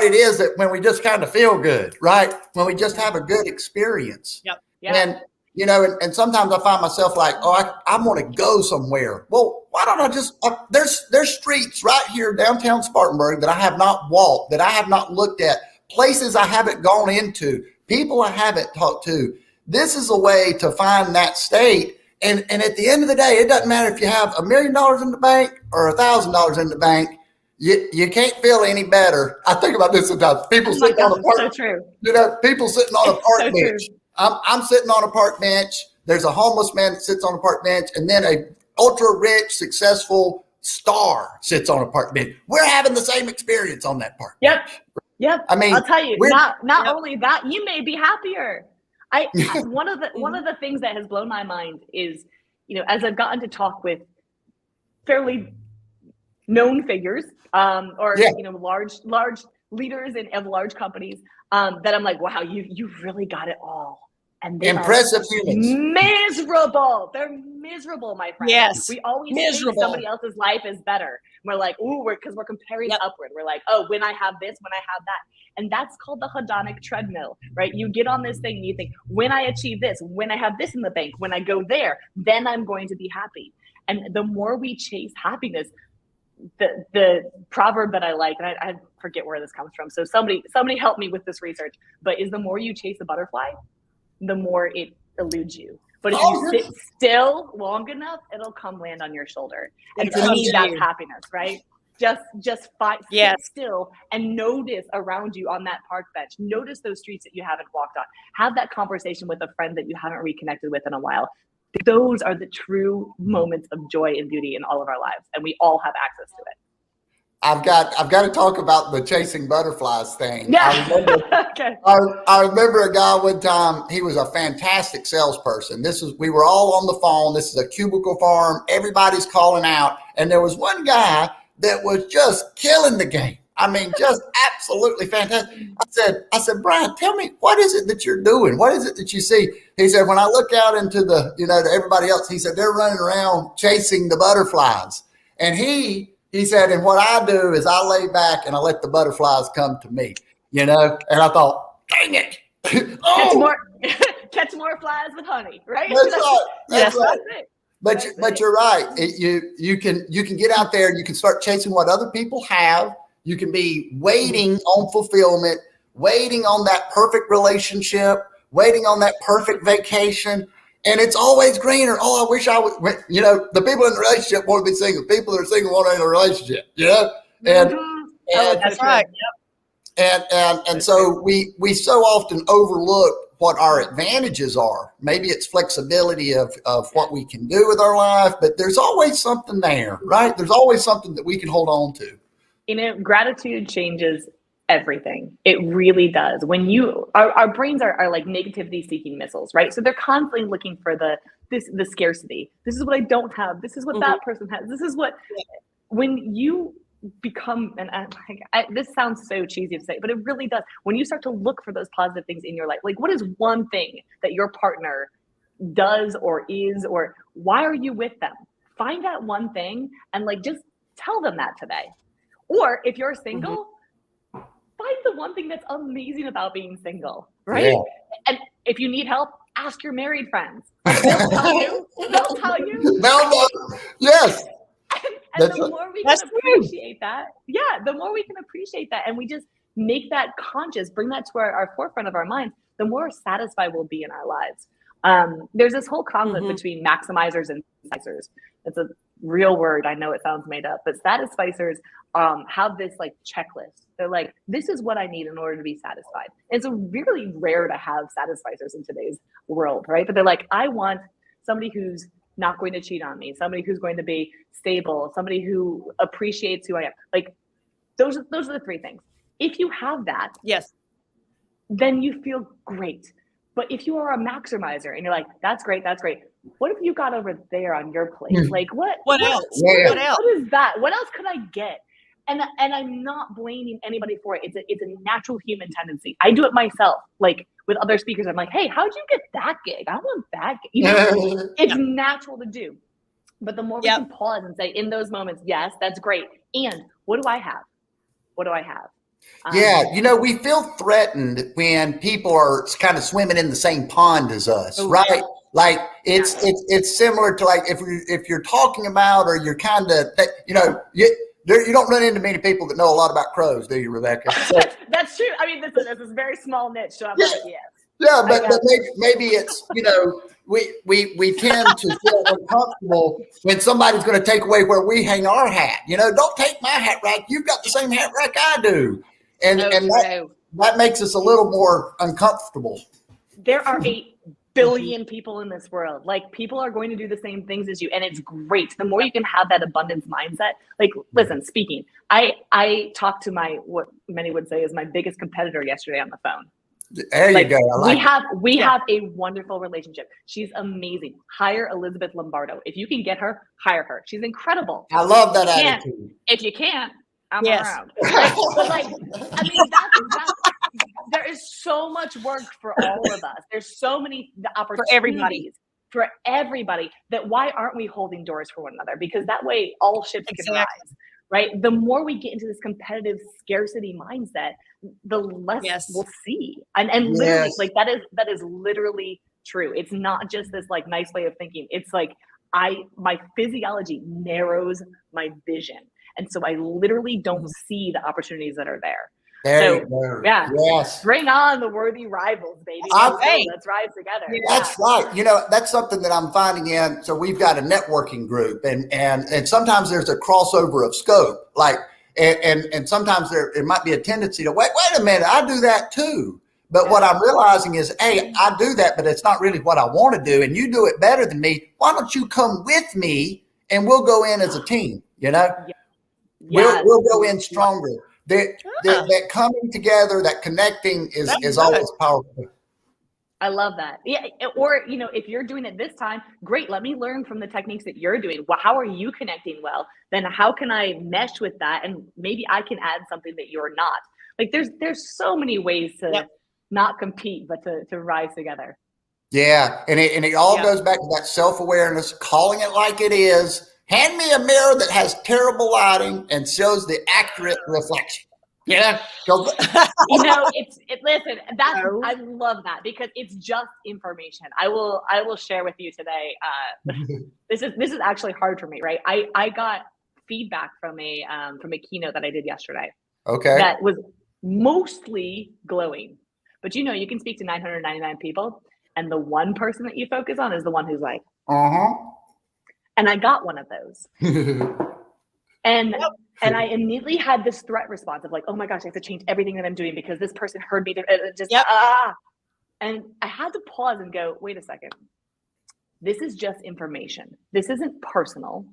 it is that when we just kind of feel good, right? When we just have a good experience. Yep. And you know, and sometimes I find myself like, oh, I want to go somewhere. Well, why don't I just? There's streets right here downtown Spartanburg that I have not walked, that I have not looked at, places I haven't gone into, people I haven't talked to. This is a way to find that state. And at the end of the day, it doesn't matter if you have $1 million in the bank or $1,000 in the bank. You can't feel any better. I think about this sometimes. People sitting on a park. So true. You know, people sitting on a park bench. I'm sitting on a park bench. There's a homeless man that sits on a park bench, and then a ultra rich, successful star sits on a park bench. We're having the same experience on that park bench. Yep. I mean, I'll tell you, not only that, you may be happier. One of the things that has blown my mind is, you know, as I've gotten to talk with fairly known figures, you know, large leaders of large companies, that I'm like, wow, you really got it all. And they're impressive humans. Miserable. They're miserable, my friend. Yes. We always think somebody else's life is better. We're like, because we're comparing upward. We're like, oh, when I have this, when I have that. And that's called the hedonic treadmill, right? You get on this thing and you think, when I achieve this, when I have this in the bank, when I go there, then I'm going to be happy. And the more we chase happiness, the proverb that I like, and I forget where this comes from. So somebody help me with this research, but is the more you chase a butterfly, the more it eludes you. But if you sit still long enough, it'll come land on your shoulder. And to me, that's happiness, right? Just sit still and notice around you on that park bench. Notice those streets that you haven't walked on. Have that conversation with a friend that you haven't reconnected with in a while. Those are the true moments of joy and beauty in all of our lives, and we all have access to it. I've got to talk about the chasing butterflies thing. Yeah. I remember a guy one time. He was a fantastic salesperson. We were all on the phone. This is a cubicle farm. Everybody's calling out, and there was one guy that was just killing the game. I mean, just absolutely fantastic. I said, Brian, tell me, what is it that you're doing? What is it that you see? He said, when I look out into to everybody else, he said, they're running around chasing the butterflies. And he said, and what I do is I lay back and I let the butterflies come to me, you know? And I thought, dang it. Catch more flies with honey, right? That's right. But you're right. You can get out there and you can start chasing what other people have. You can be waiting on fulfillment, waiting on that perfect relationship, waiting on that perfect vacation. And it's always greener. Oh, I wish I would, you know, the people in the relationship want to be single. People that are single want to be in a relationship, you know? And that's right. Yep. And so we so often overlook what our advantages are. Maybe it's flexibility of what we can do with our life, but there's always something there, right? There's always something that we can hold on to. You know, gratitude changes everything. It really does. When our brains are like negativity seeking missiles, right? So they're constantly looking for the scarcity. This is what I don't have. This is what that person has. This is what, when you become, and this sounds so cheesy to say, but it really does. When you start to look for those positive things in your life, like what is one thing that your partner does or is, or why are you with them? Find that one thing and like just tell them that today. Or if you're single, find the one thing that's amazing about being single, right? Yeah. And if you need help, ask your married friends. They'll tell you. They'll tell you. Yes. And the more we can appreciate that, the more we can appreciate that, and we just make that conscious, bring that to our forefront of our minds, the more satisfied we'll be in our lives. There's this whole conflict between maximizers and satisficers. It's a real word. I know it sounds made up, but satisficers have this like checklist. They're like, this is what I need in order to be satisfied. And it's really rare to have satisficers in today's world, right? But they're like, I want somebody who's not going to cheat on me, somebody who's going to be stable, somebody who appreciates who I am. Like those are the three things. If you have that, yes, then you feel great. But if you are a maximizer and you're like, that's great. What have you got over there on your plate? Like what else? What else? What is that? What else could I get? And I'm not blaming anybody for it. It's a natural human tendency. I do it myself. Like with other speakers, I'm like, hey, how'd you get that gig? I want that gig. You know, it's natural to do. But the more we can pause and say in those moments, yes, that's great. And what do I have? What do I have? We feel threatened when people are kind of swimming in the same pond as us, right? Yeah. Like it's similar to like if you're talking about, or you're kind of, you don't run into many people that know a lot about crows, do you, Rebecca? So, that's true. I mean, this is a very small niche, so I'm like, yes. Yeah, but maybe it's, we tend to feel uncomfortable when somebody's going to take away where we hang our hat. Don't take my hat rack. You've got the same hat rack I do. And that makes us a little more uncomfortable. There are 8 billion people in this world. Like, people are going to do the same things as you, and it's great. The more you can have that abundance mindset. Like, listen, speaking, I talked to what many would say is my biggest competitor yesterday on the phone. There you go. We have a wonderful relationship. She's amazing. Hire Elizabeth Lombardo. If you can get her, hire her. She's incredible. I love that attitude. If you can't, I'm around. But that's there is so much work for all of us. There's so many opportunities for everybody that why aren't we holding doors for one another? Because that way all ships can rise. Right? The more we get into this competitive scarcity mindset, the less we'll see. And literally, like that is literally true. It's not just this like nice way of thinking. It's like my physiology narrows my vision. And so I literally don't see the opportunities that are there. Bring on the worthy rivals, baby. Let's rise together. That's right. That's something that I'm finding in. So we've got a networking group, and sometimes there's a crossover of scope. Like, and sometimes there might be a tendency to wait a minute, I do that too. But what I'm realizing is, hey, I do that, but it's not really what I want to do, and you do it better than me. Why don't you come with me, and we'll go in as a team? We'll go in stronger. That coming together, that connecting is always powerful. I love that. Yeah. Or, if you're doing it this time, great. Let me learn from the techniques that you're doing. Well, how are you connecting well? Then how can I mesh with that? And maybe I can add something that you're not. Like there's so many ways to not compete, but to rise together. Yeah. And it all goes back to that self-awareness, calling it like it is. Hand me a mirror that has terrible lighting and shows the accurate reflection. Yeah. Listen, I love that because it's just information. I will share with you today. This is actually hard for me, right? I got feedback from a keynote that I did yesterday. Okay. That was mostly glowing. But you can speak to 999 people, and the one person that you focus on is the one who's like, And I got one of those. And I immediately had this threat response of like, oh my gosh, I have to change everything that I'm doing because this person heard me. And I had to pause and go, wait a second. This is just information. This isn't personal,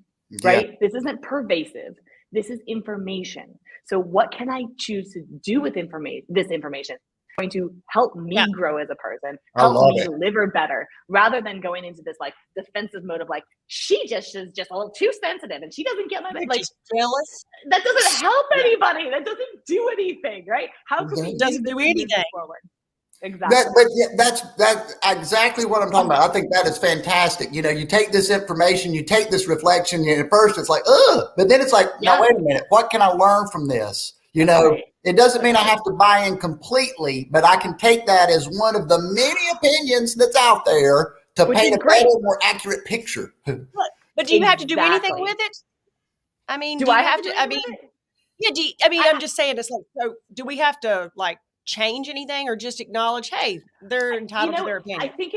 right? This isn't pervasive. This is information. So what can I choose to do with this information? Going to help me grow as a person, help me deliver better, rather than going into this like defensive mode of like, she just is just a little too sensitive and she doesn't get my like jealous. That doesn't help anybody. That doesn't do anything, right? How can we doesn't do anything forward? Exactly. That's exactly what I'm talking about. I think that is fantastic. You take this information, you take this reflection, and at first it's like, ugh, but then it's like, now wait a minute, what can I learn from this? You know, it doesn't mean I have to buy in completely, but I can take that as one of the many opinions that's out there to paint a better, more accurate picture. But do you have to do anything with it? I mean, do you have to? I mean, yeah. I'm just saying, it's like, so do we have to like change anything, or just acknowledge, hey, they're entitled to their opinion? I think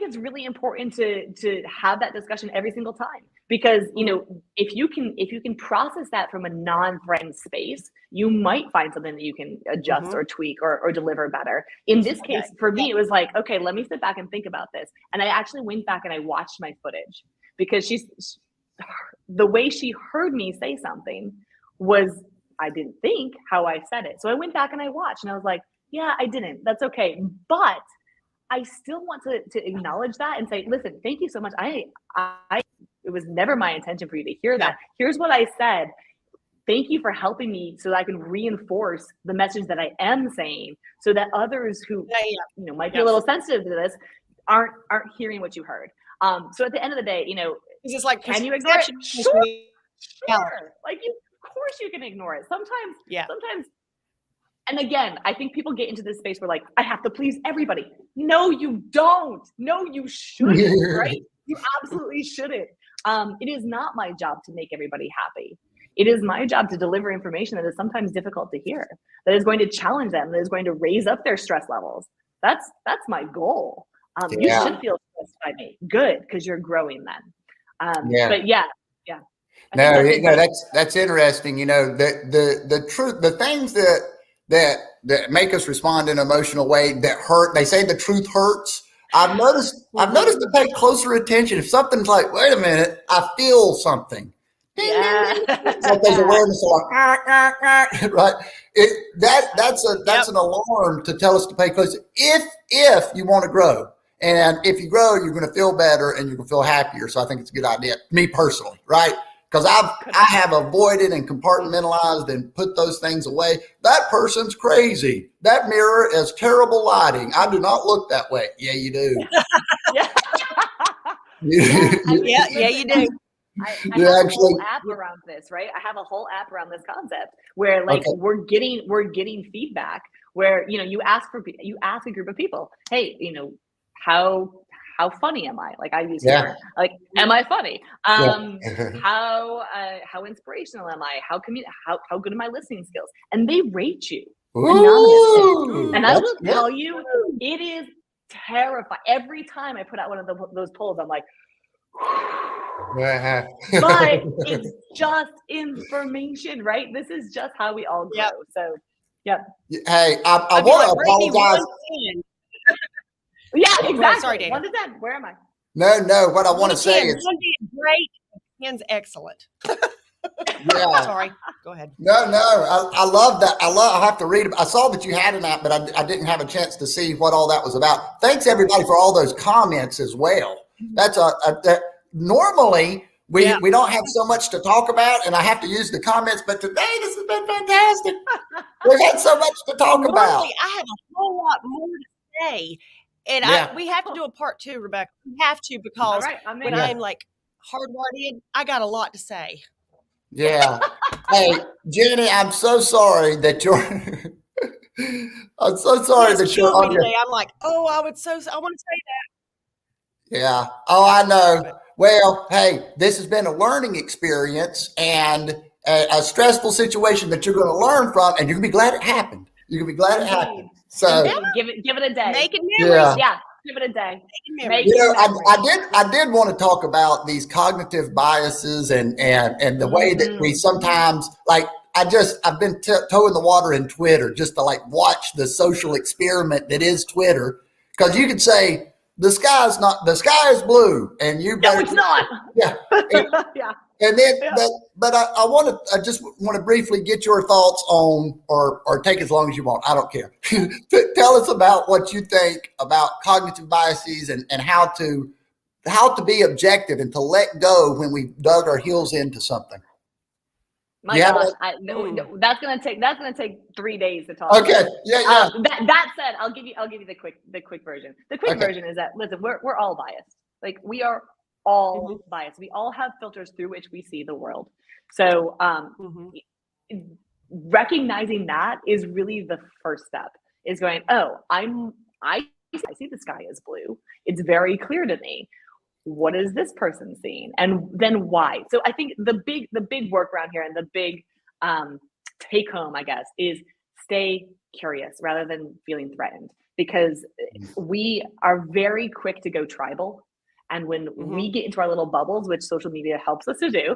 it's really important to have that discussion every single time, because you know, if you can process that from a non-threatened space, you might find something that you can adjust or tweak or deliver better. In this case, for me, it was like, okay, let me sit back and think about this. And I actually went back and I watched my footage, because the way she heard me say something was, I didn't think how I said it. So I went back and I watched, and I was like, yeah, I didn't. That's okay. But I still want to acknowledge that and say, listen, thank you so much. It was never my intention for you to hear that. Here's what I said. Thank you for helping me so that I can reinforce the message that I am saying, so that others who you know, might be a little sensitive to this aren't hearing what you heard. So at the end of the day, you know, it's just like, can you ignore it? Sure. Like, of course you can ignore it. Sometimes. And again, I think people get into this space where like, I have to please everybody. No, you don't. No, you shouldn't, right? You absolutely shouldn't. It is not my job to make everybody happy. It is my job to deliver information that is sometimes difficult to hear, that is going to challenge them, that is going to raise up their stress levels. That's my goal. You should feel stressed by me. Good, because you're growing then. But yeah. No, you know, that's interesting. You know, the truth, the things that make us respond in an emotional way that hurt. They say the truth hurts. I've noticed to pay closer attention. If something's like, wait a minute, I feel something. It's like there's awareness of like, right? That's an alarm to tell us to pay close. If you want to grow, and if you grow, you're going to feel better and you're going to feel happier. So I think it's a good idea, me personally, right? Because I have avoided and compartmentalized and put those things away. That person's crazy. That mirror is terrible lighting. I do not look that way. Yeah, you do. Yeah, you do. I have a whole app around this, right? I have a whole app around this concept where like we're getting feedback where, you know, you ask a group of people, hey, you know, how funny am I? Like I use humor. Like, am I funny? How inspirational am I? How good are my listening skills? And they rate you anonymously. And I will tell you, it is terrifying. Every time I put out one of those polls, I'm like, but it's just information, right? This is just how we all grow. So, Hey, I want to apologize. Yeah, exactly. Sorry, Dana. 1 to 10. Where am I? No. What I want to say is 1 being great, 10's excellent. Sorry. Go ahead. No. I love that. I have to read it. I saw that you had an app, but I didn't have a chance to see what all that was about. Thanks everybody for all those comments as well. That's normally we don't have so much to talk about, and I have to use the comments. But today this has been fantastic. We've had so much to talk about. I have a whole lot more to say. And we have to do a part 2, Rebecca. We have to, because when I'm like hardwired, I got a lot to say. Yeah. Hey, Jenny, I'm so sorry that you're. I'm so sorry that you're on today. I'm like, I want to say that. Yeah. Oh, I know. Well, hey, this has been a learning experience and a stressful situation that you're going to learn from, and you're going to be glad it happened. You're going to be glad it happened. So give it a day. Making memories. Yeah. Give it a day. I did want to talk about these cognitive biases and the way that we sometimes like. I've been toe in the water in Twitter just to like watch the social experiment that is Twitter, because you could say the sky is blue, and you better. No, it's not. Yeah. And then, but I just want to briefly get your thoughts on, or take as long as you want. I don't care. Tell us about what you think about cognitive biases and how to be objective and to let go when we dug our heels into something. My gosh, that's gonna take 3 days to talk. Okay, yeah. That said, I'll give you the quick version. The quick version is that, listen, we're all biased. Like, we are all biased. We all have filters through which we see the world. So recognizing that is really the first step, is going, oh, I see the sky is blue. It's very clear to me. What is this person seeing? And then why? So I think the big workaround here and the big take home, I guess, is stay curious rather than feeling threatened, because we are very quick to go tribal. And when we get into our little bubbles, which social media helps us to do,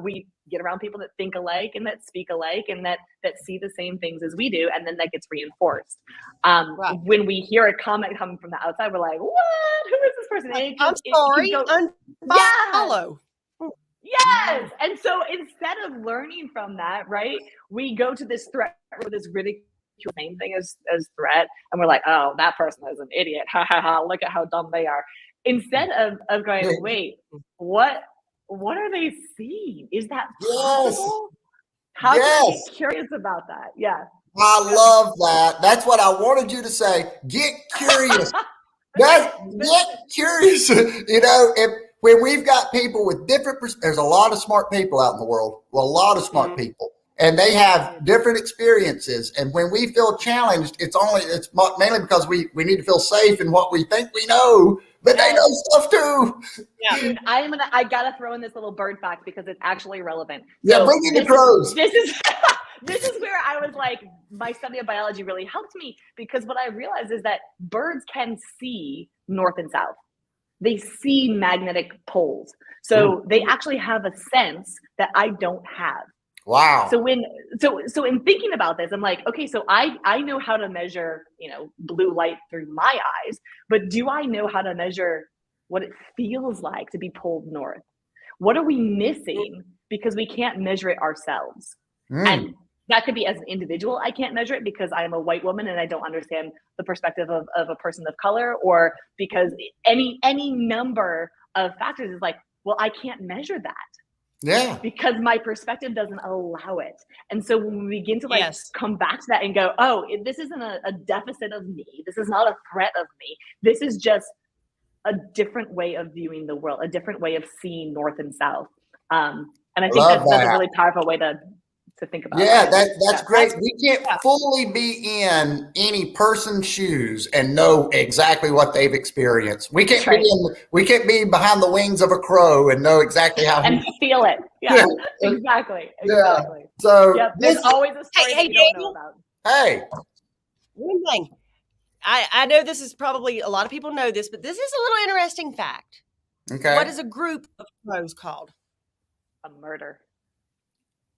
we get around people that think alike and that speak alike and that see the same things as we do. And then that gets reinforced. Right. When we hear a comment coming from the outside, we're like, what? Who is this person? I'm sorry. Unfollow. Yes. And so instead of learning from that, right, we go to this threat or this ridicule, same thing as threat. And we're like, oh, that person is an idiot. Ha ha ha. Look at how dumb they are. Instead of going, wait, what are they seeing? Is that possible? How can we be curious about that? Yeah. I love that. That's what I wanted you to say. Get curious. Get curious. You know, when we've got people with different there's a lot of smart people out in the world. Well, a lot of smart people. And they have different experiences. And when we feel challenged, it's mainly because we need to feel safe in what we think we know, but they know stuff too. Yeah. Dude, I gotta throw in this little bird fact because it's actually relevant. Yeah, bring in the crows. This is where I was like, my study of biology really helped me, because what I realized is that birds can see north and south. They see magnetic poles. So they actually have a sense that I don't have. Wow. So in thinking about this, I'm like, okay, so I know how to measure, blue light through my eyes, but do I know how to measure what it feels like to be pulled north? What are we missing because we can't measure it ourselves? And that could be, as an individual, I can't measure it because I am a white woman and I don't understand the perspective of a person of color, or because any number of factors is like, well, I can't measure that. Yeah. Because my perspective doesn't allow it. And so when we begin to come back to that and go, oh, this isn't a deficit of me. This is not a threat of me. This is just a different way of viewing the world, a different way of seeing north and south. And I think that's a really powerful way to think about it. Yeah, that's great. We can't fully be in any person's shoes and know exactly what they've experienced. We can't be behind the wings of a crow and know exactly how and feel it. Yeah. Exactly. Yeah. So there's always a story that you don't know about. Hey. One thing. I know this is probably, a lot of people know this, but this is a little interesting fact. Okay. What is a group of crows called? A murder.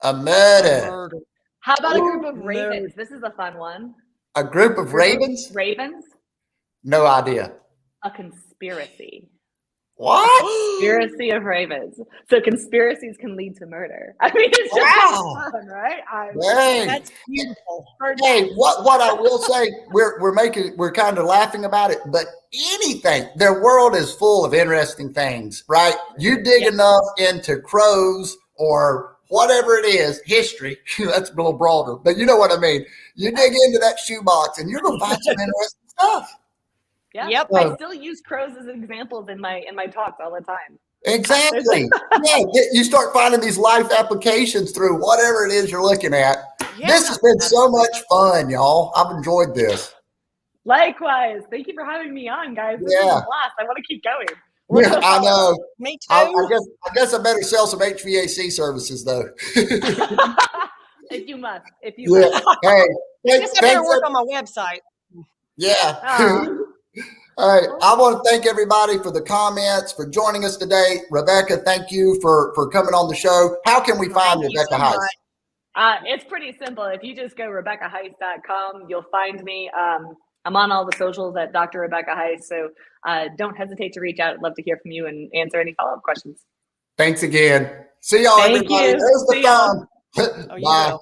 A murder. How about a group of ravens? This is a fun one. A group of ravens? Ravens? No idea. A conspiracy. What? Conspiracy of ravens. So conspiracies can lead to murder. I mean, it's just fun, right? That's beautiful. Hey, what I will say, we're kind of laughing about it, but their world is full of interesting things, right? You dig enough into crows or whatever it is, history, that's a little broader, but you know what I mean. You dig into that shoebox and you're going to find some interesting stuff. Yeah. Yep. I still use crows as examples in my talks all the time. Exactly. You start finding these life applications through whatever it is you're looking at. Yeah, this has been so much fun, y'all. I've enjoyed this. Likewise. Thank you for having me on, guys. This is a blast. I want to keep going. Yeah, I know. Me too. I guess I better sell some HVAC services, though. If you must. Hey, I guess I better work on my website. Yeah. All right. I want to thank everybody for the comments, for joining us today. Rebecca, thank you for coming on the show. How can we find Rebecca Heiss? It's pretty simple. If you just go RebeccaHeiss.com, you'll find me. I'm on all the socials at Dr. Rebecca Heiss. So don't hesitate to reach out. I'd love to hear from you and answer any follow-up questions. Thanks again. See y'all, everybody. There's the phone. Bye.